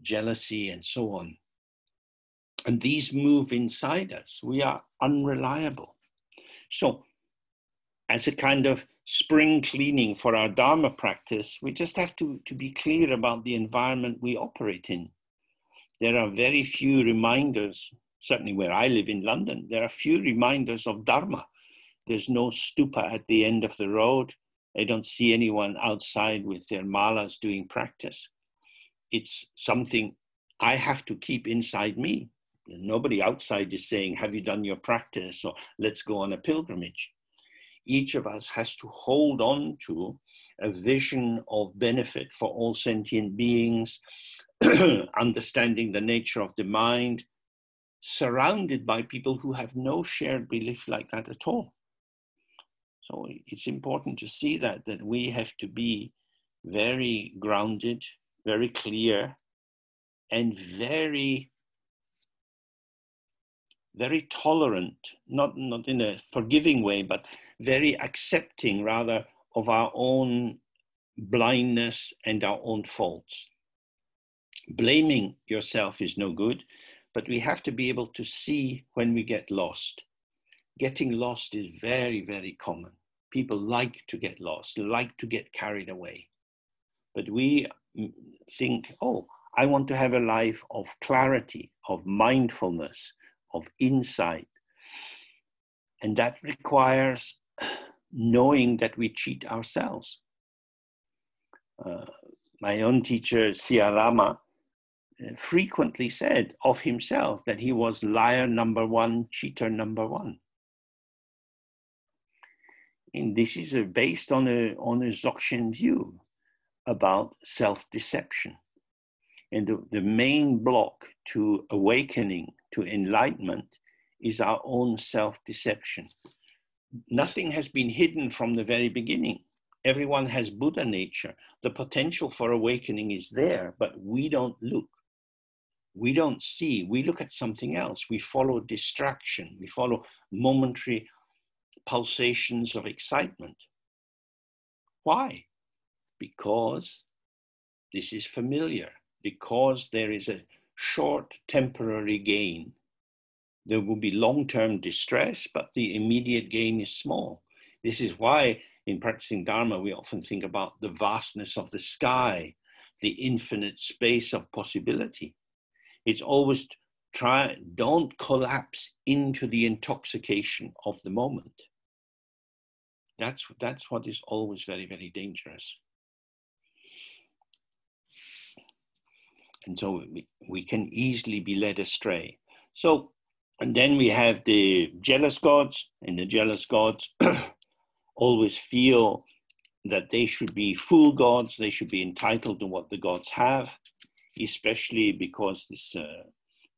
Speaker 1: jealousy, and so on. And these move inside us. We are unreliable. So as a kind of spring cleaning for our Dharma practice, we just have to be clear about the environment we operate in. There are very few reminders certainly where I live in London, there are few reminders of Dharma. There's no stupa at the end of the road. I don't see anyone outside with their malas doing practice. It's something I have to keep inside me. Nobody outside is saying, have you done your practice? Or let's go on a pilgrimage. Each of us has to hold on to a vision of benefit for all sentient beings, understanding the nature of the mind, surrounded by people who have no shared belief like that at all. So it's important to see that we have to be very grounded, very clear, and very tolerant, not in a forgiving way, but very accepting rather of our own blindness and our own faults. Blaming yourself is no good, but we have to be able to see when we get lost. Getting lost is very, very common. People like to get lost, like to get carried away. But we think, oh, I want to have a life of clarity, of mindfulness, of insight. And that requires knowing that we cheat ourselves. My own teacher, Siya Rama, frequently said of himself that he was liar number one, cheater number one. And this is based on a Dzogchen view about self-deception. And the main block to awakening, to enlightenment, is our own self-deception. Nothing has been hidden from the very beginning. Everyone has Buddha nature. The potential for awakening is there, but we don't look. We don't see. We look at something else. We follow distraction. We follow momentary pulsations of excitement. Why? Because this is familiar. Because there is a short temporary gain. There will be long-term distress, but the immediate gain is small. This is why in practicing Dharma, we often think about the vastness of the sky, the infinite space of possibility. It's always don't collapse into the intoxication of the moment. That's what is always very, very dangerous. And so we can easily be led astray. So, and then we have the jealous gods, and the jealous gods always feel that they should be full gods, they should be entitled to what the gods have, especially because this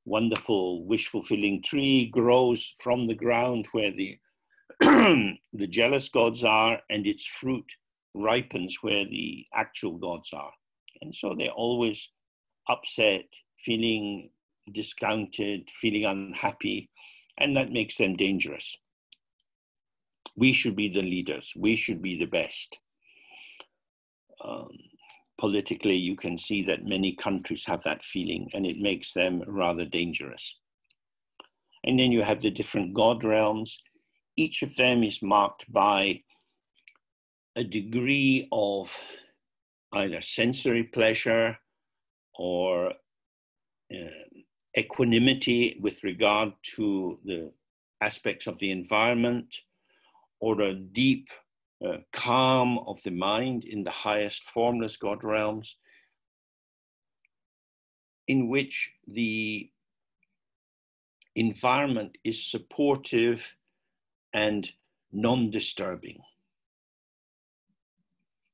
Speaker 1: wonderful wish-fulfilling tree grows from the ground where the the jealous gods are, and its fruit ripens where the actual gods are. And so they're always upset, feeling discounted, feeling unhappy, and that makes them dangerous. We should be the leaders. We should be the best. Politically, you can see that many countries have that feeling, and it makes them rather dangerous. And then you have the different god realms. Each of them is marked by a degree of either sensory pleasure or equanimity with regard to the aspects of the environment, or a deep calm of the mind in the highest formless God realms, in which the environment is supportive and non-disturbing.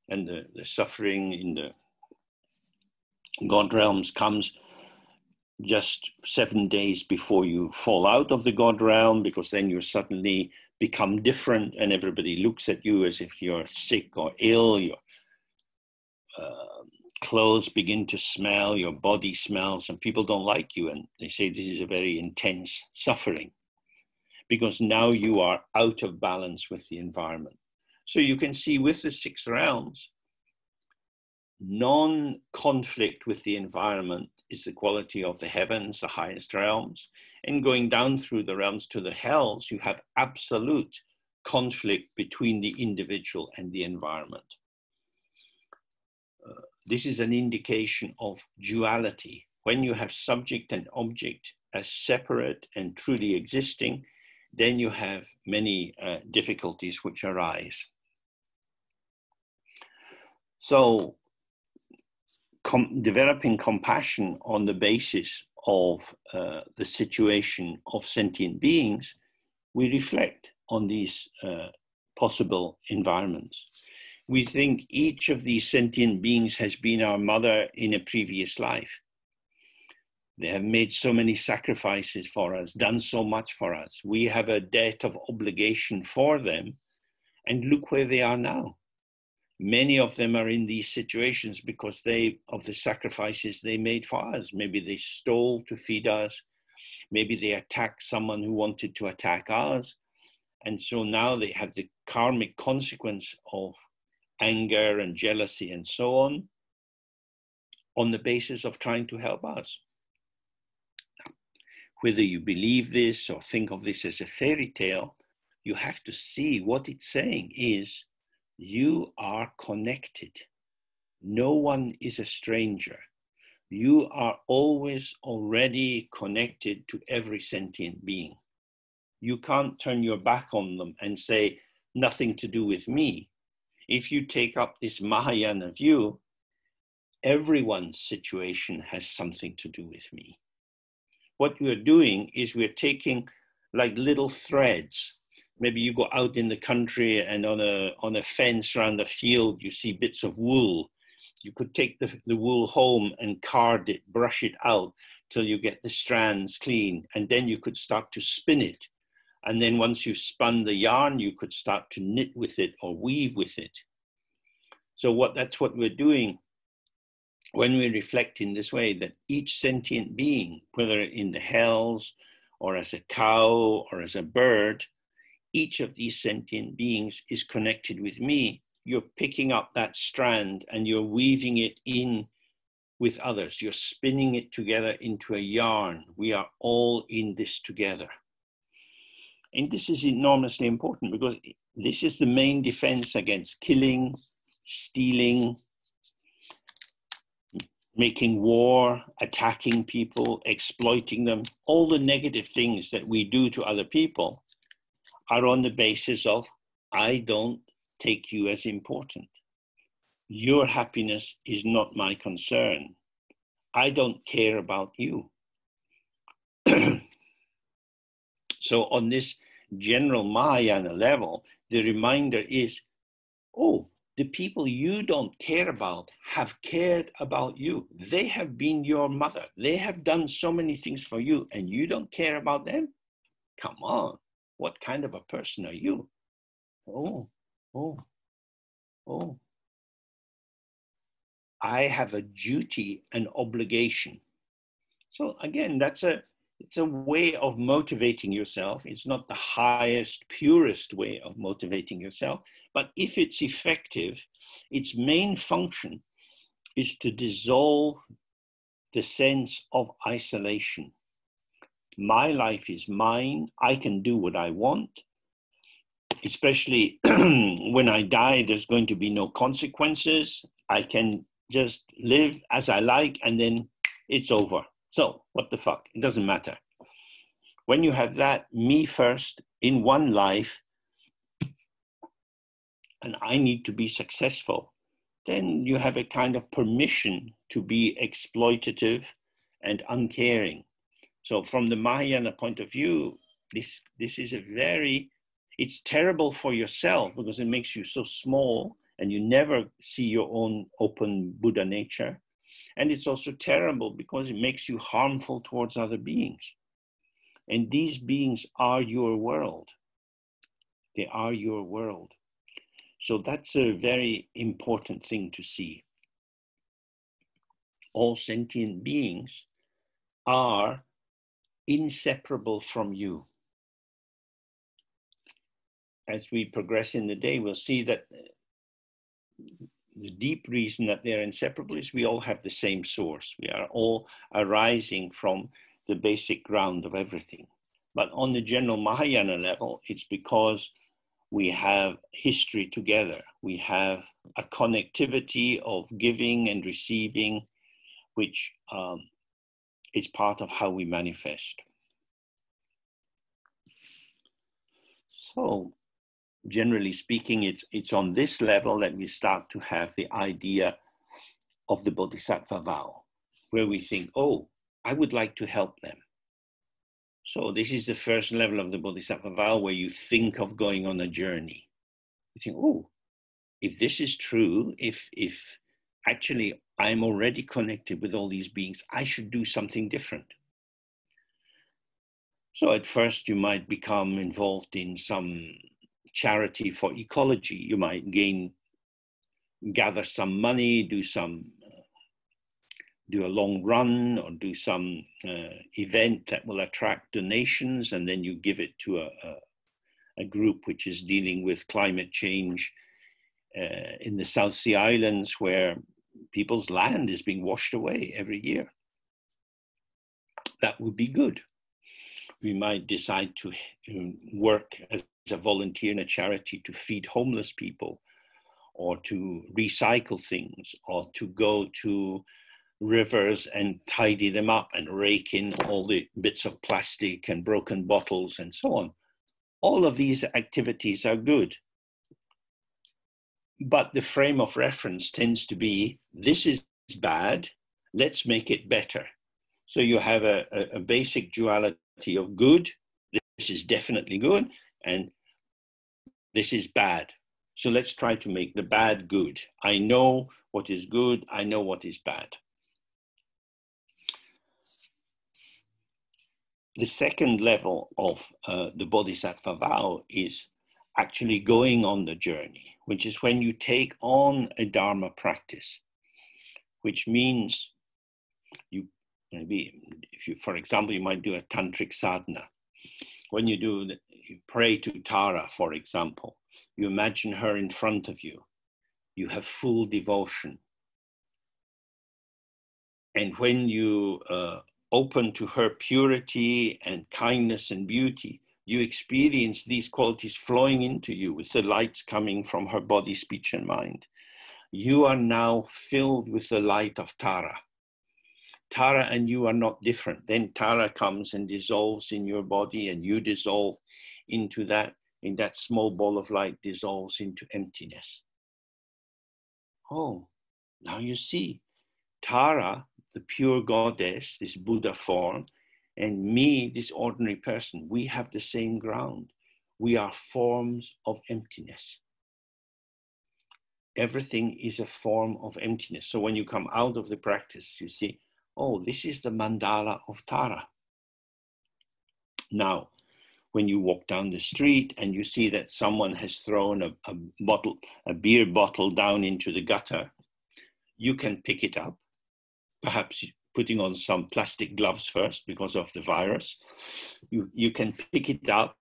Speaker 1: And the suffering in the God realms comes just 7 days before you fall out of the God realm, because then you suddenly become different and everybody looks at you as if you're sick or ill. Your clothes begin to smell, your body smells, and people don't like you. And they say this is a very intense suffering, because now you are out of balance with the environment. So you can see with the 6 realms, non-conflict with the environment is the quality of the heavens, the highest realms. And going down through the realms to the hells, you have absolute conflict between the individual and the environment. This is an indication of duality. When you have subject and object as separate and truly existing, then you have many difficulties which arise. So developing compassion on the basis of the situation of sentient beings, we reflect on these possible environments. We think each of these sentient beings has been our mother in a previous life. They have made so many sacrifices for us, done so much for us. We have a debt of obligation for them, and look where they are now. Many of them are in these situations because of the sacrifices they made for us. Maybe they stole to feed us. Maybe they attacked someone who wanted to attack us. And so now they have the karmic consequence of anger and jealousy and so on the basis of trying to help us. Whether you believe this or think of this as a fairy tale, you have to see what it's saying is, you are connected. No one is a stranger. You are always already connected to every sentient being. You can't turn your back on them and say, nothing to do with me. If you take up this Mahayana view, everyone's situation has something to do with me. What we're doing is we're taking like little threads. Maybe you go out in the country and on a fence around the field, you see bits of wool. You could take the wool home and card it, brush it out till you get the strands clean. And then you could start to spin it. And then once you've spun the yarn, you could start to knit with it or weave with it. So that's what we're doing when we reflect in this way, that each sentient being, whether in the hells or as a cow or as a bird, each of these sentient beings is connected with me. You're picking up that strand and you're weaving it in with others. You're spinning it together into a yarn. We are all in this together. And this is enormously important because this is the main defense against killing, stealing, making war, attacking people, exploiting them. All the negative things that we do to other people are on the basis of, I don't take you as important. Your happiness is not my concern. I don't care about you. So on this general Mahayana level, the reminder is, oh, the people you don't care about have cared about you. They have been your mother. They have done so many things for you and you don't care about them? Come on. What kind of a person are you? Oh. I have a duty and obligation. So again, it's a way of motivating yourself. It's not the highest, purest way of motivating yourself, but if it's effective, its main function is to dissolve the sense of isolation. My life is mine. I can do what I want. Especially when I die, there's going to be no consequences. I can just live as I like and then it's over. So what the fuck? It doesn't matter. When you have that me first in one life and I need to be successful, then you have a kind of permission to be exploitative and uncaring. So from the Mahayana point of view, this is it's terrible for yourself because it makes you so small and you never see your own open Buddha nature. And it's also terrible because it makes you harmful towards other beings. And these beings are your world. They are your world. So that's a very important thing to see. All sentient beings are inseparable from you. As we progress in the day, we'll see that the deep reason that they're inseparable is we all have the same source. We are all arising from the basic ground of everything. But on the general Mahayana level, it's because we have history together. We have a connectivity of giving and receiving, which It's part of how we manifest. So generally speaking, it's on this level that we start to have the idea of the Bodhisattva vow, where we think, oh, I would like to help them. So this is the first level of the Bodhisattva vow, where you think of going on a journey. You think, oh, if this is true, if actually I'm already connected with all these beings, I should do something different. So at first you might become involved in some charity for ecology. You might gather some money, do a long run, or do some event that will attract donations, and then you give it to a group which is dealing with climate change in the South Sea Islands, where people's land is being washed away every year. That would be good. We might decide to work as a volunteer in a charity to feed homeless people, or to recycle things, or to go to rivers and tidy them up and rake in all the bits of plastic and broken bottles and so on. All of these activities are good. But the frame of reference tends to be, this is bad, let's make it better. So you have a basic duality of good, this is definitely good, and this is bad. So let's try to make the bad good. I know what is good, I know what is bad. The second level of the Bodhisattva vow is actually going on the journey, which is when you take on a Dharma practice, which means you for example, you might do a tantric sadhana. When you pray to Tara, for example, you imagine her in front of you. You have full devotion. And when you open to her purity and kindness and beauty, you experience these qualities flowing into you with the lights coming from her body, speech, and mind. You are now filled with the light of Tara. Tara and you are not different. Then Tara comes and dissolves in your body, and you dissolve into that, in that small ball of light dissolves into emptiness. Oh, now you see, Tara, the pure goddess, this Buddha form, and me, this ordinary person, we have the same ground. We are forms of emptiness. Everything is a form of emptiness. So when you come out of the practice, you see, oh, this is the mandala of Tara. Now, when you walk down the street and you see that someone has thrown a beer bottle down into the gutter, you can pick it up, perhaps putting on some plastic gloves first because of the virus. You can pick it up,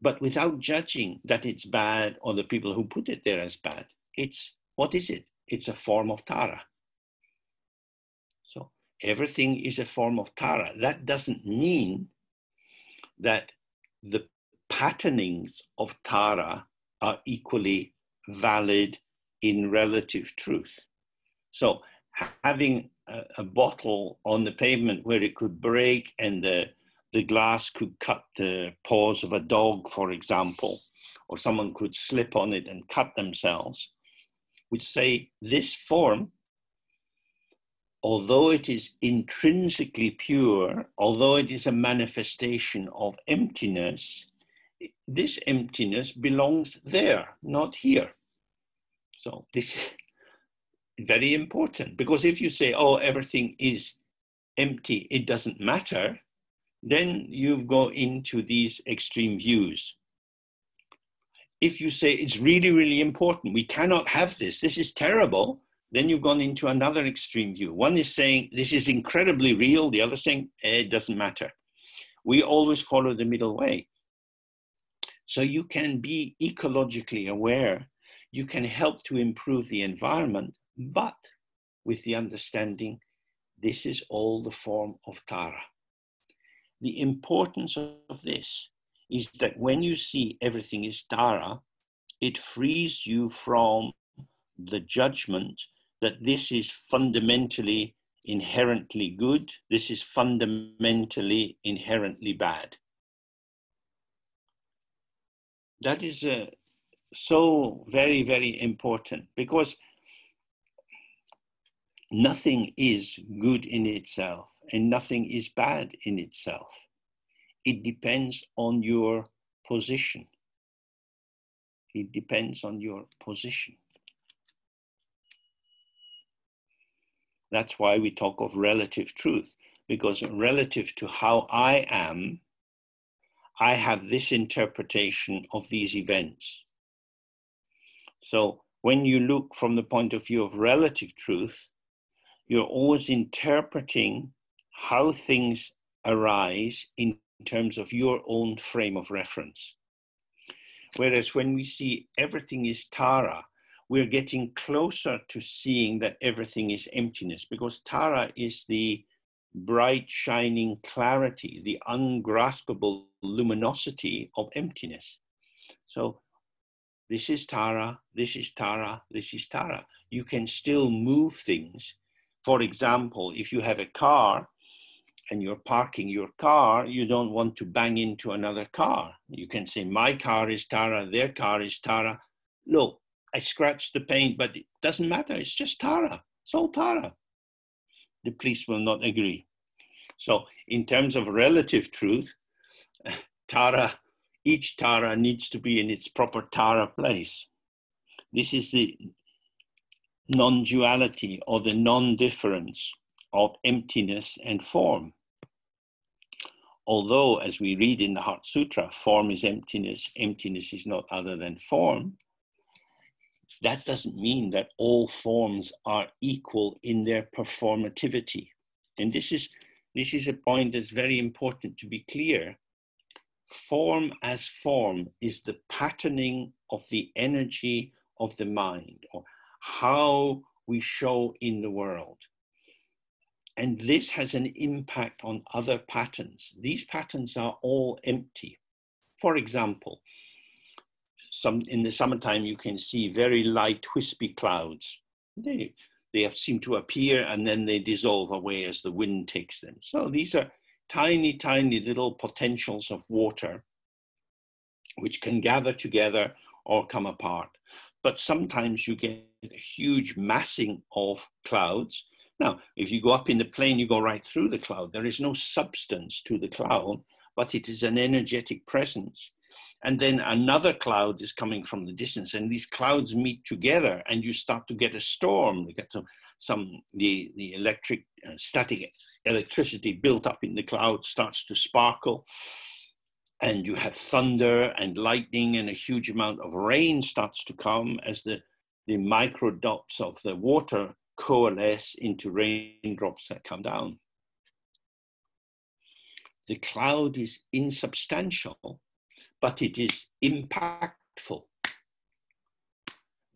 Speaker 1: but without judging that it's bad or the people who put it there as bad. What is it? It's a form of Tara. So everything is a form of Tara. That doesn't mean that the patternings of Tara are equally valid in relative truth. So having a bottle on the pavement where it could break and the glass could cut the paws of a dog, for example, or someone could slip on it and cut themselves, would say this form, although it is intrinsically pure, although it is a manifestation of emptiness, this emptiness belongs there, not here. So this is very important, because if you say, oh, everything is empty, it doesn't matter, then you go into these extreme views. If you say it's really, really important, we cannot have this is terrible, then you've gone into another extreme view. One is saying this is incredibly real, the other saying it doesn't matter. We always follow the middle way. So you can be ecologically aware, you can help to improve the environment, but with the understanding this is all the form of Tara. The importance of this is that when you see everything is Tara, it frees you from the judgment that this is fundamentally inherently good. This is fundamentally inherently bad. That is so very, very important, because nothing is good in itself and nothing is bad in itself. It depends on your position. It depends on your position. That's why we talk of relative truth, because relative to how I am, I have this interpretation of these events. So when you look from the point of view of relative truth, you're always interpreting how things arise in terms of your own frame of reference. Whereas when we see everything is Tara, we're getting closer to seeing that everything is emptiness, because Tara is the bright, shining clarity, the ungraspable luminosity of emptiness. So this is Tara, this is Tara, this is Tara. You can still move things. For example, if you have a car and you're parking your car, you don't want to bang into another car. You can say, my car is Tara, their car is Tara. Look, I scratched the paint, but it doesn't matter. It's just Tara. It's all Tara. The police will not agree. So in terms of relative truth, Tara, each Tara needs to be in its proper Tara place. This is the non-duality or the non-difference of emptiness and form. Although, as we read in the Heart Sutra, form is emptiness, emptiness is not other than form, that doesn't mean that all forms are equal in their performativity. And this is a point that's very important to be clear. Form as form is the patterning of the energy of the mind, or how we show in the world. And this has an impact on other patterns. These patterns are all empty. For example, in the summertime, you can see very light, wispy clouds. They seem to appear and then they dissolve away as the wind takes them. So these are tiny, tiny little potentials of water which can gather together or come apart. But sometimes you get a huge massing of clouds. Now, if you go up in the plane, you go right through the cloud. There is no substance to the cloud, but it is an energetic presence. And then another cloud is coming from the distance, and these clouds meet together, and you start to get a storm. You get the static electricity built up in the cloud starts to sparkle, and you have thunder and lightning, and a huge amount of rain starts to come as the micro drops of the water coalesce into raindrops that come down. The cloud is insubstantial, but it is impactful.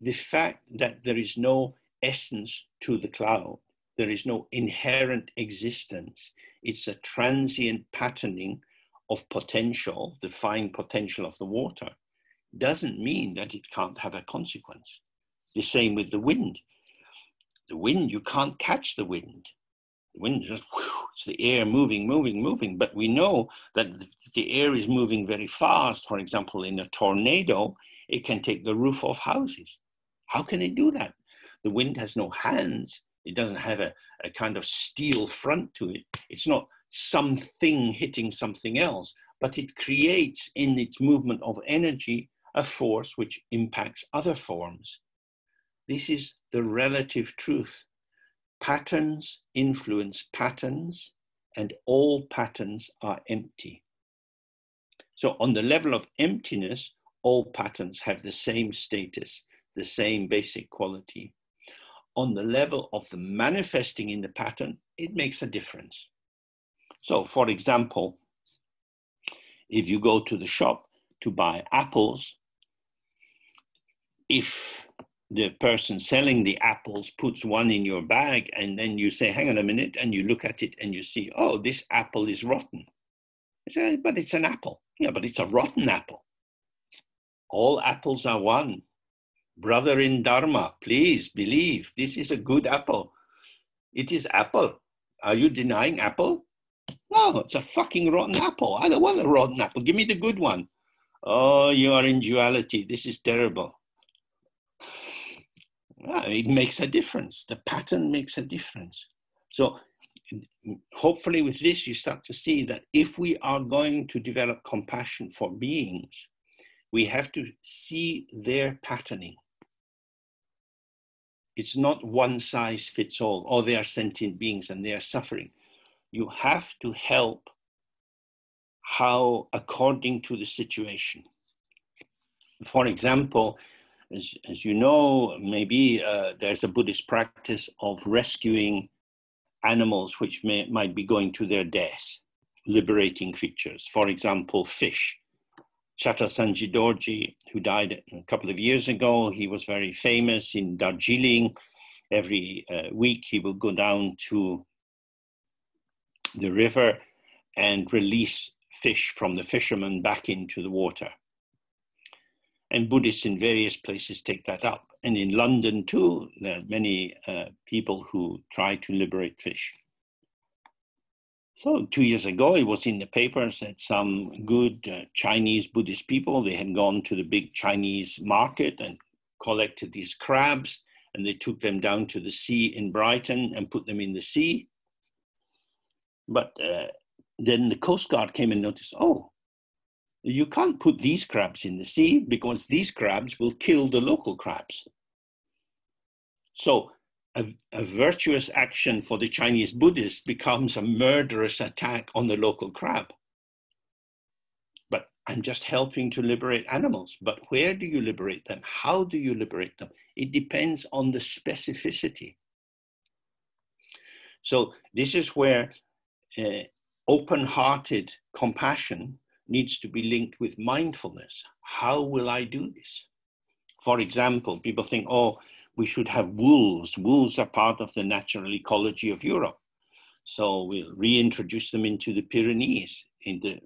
Speaker 1: The fact that there is no essence to the cloud, there is no inherent existence, it's a transient patterning of potential, the fine potential of the water, doesn't mean that it can't have a consequence. The same with the wind. The wind, you can't catch the wind. The wind is just, it's the air moving, moving, moving. But we know that the air is moving very fast. For example, in a tornado, it can take the roof off houses. How can it do that? The wind has no hands. It doesn't have a kind of steel front to it. It's not something hitting something else, but it creates in its movement of energy a force which impacts other forms. This is the relative truth. Patterns influence patterns, and all patterns are empty. So on the level of emptiness, all patterns have the same status, the same basic quality. On the level of the manifesting in the pattern, it makes a difference. So for example, if you go to the shop to buy apples, if the person selling the apples puts one in your bag and then you say, hang on a minute, and you look at it and you see, oh, this apple is rotten. You say, but it's an apple. Yeah, but it's a rotten apple. All apples are one. Brother in Dharma, please believe this is a good apple. It is apple. Are you denying apple? No, it's a fucking rotten apple. I don't want a rotten apple. Give me the good one. Oh, you are in duality. This is terrible. It makes a difference. The pattern makes a difference. So hopefully with this, you start to see that if we are going to develop compassion for beings, we have to see their patterning. It's not one size fits all. Oh, they are sentient beings and they are suffering. You have to help how according to the situation. For example, as you know, maybe there's a Buddhist practice of rescuing animals which might be going to their death, liberating creatures. For example, fish. Chattosanji Dorji, who died a couple of years ago, he was very famous in Darjeeling. Every week he will go down to the river and release fish from the fishermen back into the water. And Buddhists in various places take that up. And in London too, there are many people who try to liberate fish. So 2 years ago, it was in the papers that some good Chinese Buddhist people, they had gone to the big Chinese market and collected these crabs, and they took them down to the sea in Brighton and put them in the sea. But then the Coast Guard came and noticed, oh, you can't put these crabs in the sea because these crabs will kill the local crabs. So a virtuous action for the Chinese Buddhists becomes a murderous attack on the local crab. But I'm just helping to liberate animals. But where do you liberate them? How do you liberate them? It depends on the specificity. So this is where open-hearted compassion needs to be linked with mindfulness. How will I do this? For example, people think, oh, we should have wolves. Wolves are part of the natural ecology of Europe. So we'll reintroduce them into the Pyrenees. In the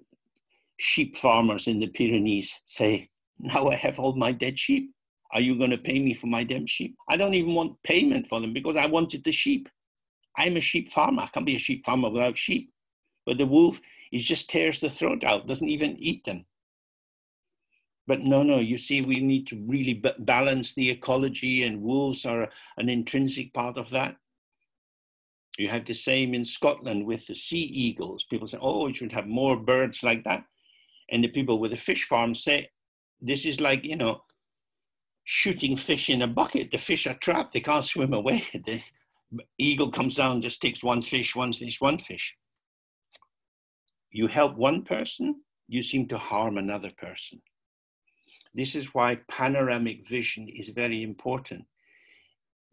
Speaker 1: sheep farmers in the Pyrenees say, now I have all my dead sheep. Are you going to pay me for my dead sheep? I don't even want payment for them because I wanted the sheep. I'm a sheep farmer. I can't be a sheep farmer without sheep. But the wolf, it just tears the throat out, doesn't even eat them. But no, you see, we need to really balance the ecology, and wolves are an intrinsic part of that. You have the same in Scotland with the sea eagles. People say, oh, you should have more birds like that. And the people with the fish farm say, this is like, shooting fish in a bucket. The fish are trapped. They can't swim away. The eagle comes down, just takes one fish. You help one person, you seem to harm another person. This is why panoramic vision is very important.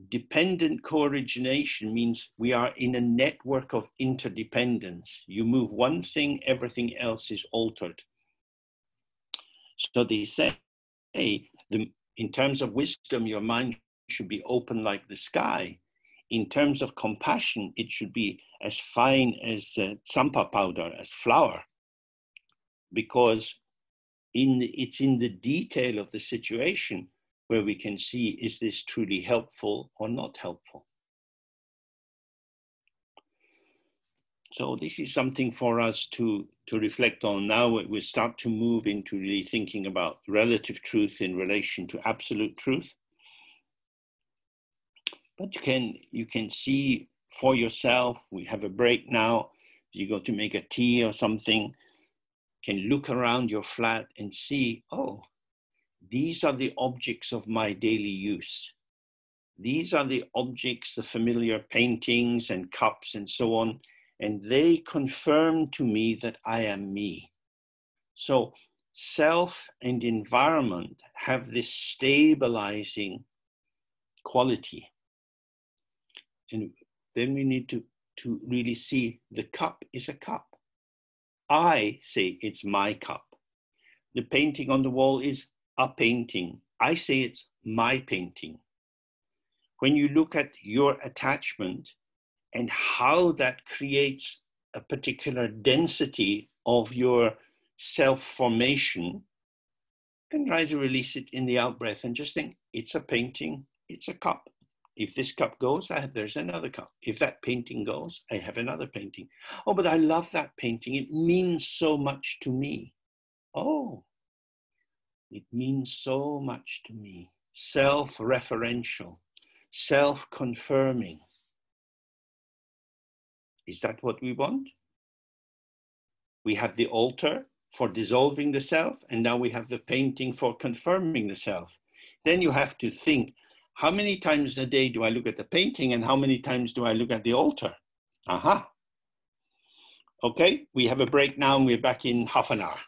Speaker 1: Dependent co-origination means we are in a network of interdependence. You move one thing, everything else is altered. So they say, hey, in terms of wisdom, your mind should be open like the sky. In terms of compassion, it should be as fine as tsampa powder, as flour, because it's in the detail of the situation where we can see, is this truly helpful or not helpful? So this is something for us to reflect on. Now we start to move into really thinking about relative truth in relation to absolute truth. But you can see for yourself, we have a break now, you go to make a tea or something, can look around your flat and see, oh, these are the objects of my daily use. These are the objects, the familiar paintings and cups and so on, and they confirm to me that I am me. So self and environment have this stabilizing quality. And then we need to really see the cup is a cup. I say it's my cup. The painting on the wall is a painting. I say it's my painting. When you look at your attachment and how that creates a particular density of your self-formation, you can try to release it in the out-breath and just think, it's a painting, it's a cup. If this cup goes, there's another cup. If that painting goes, I have another painting. Oh, but I love that painting. It means so much to me. Oh, it means so much to me. Self-referential, self-confirming. Is that what we want? We have the altar for dissolving the self, and now we have the painting for confirming the self. Then you have to think, how many times a day do I look at the painting and how many times do I look at the altar? Aha. Okay, we have a break now and we're back in half an hour.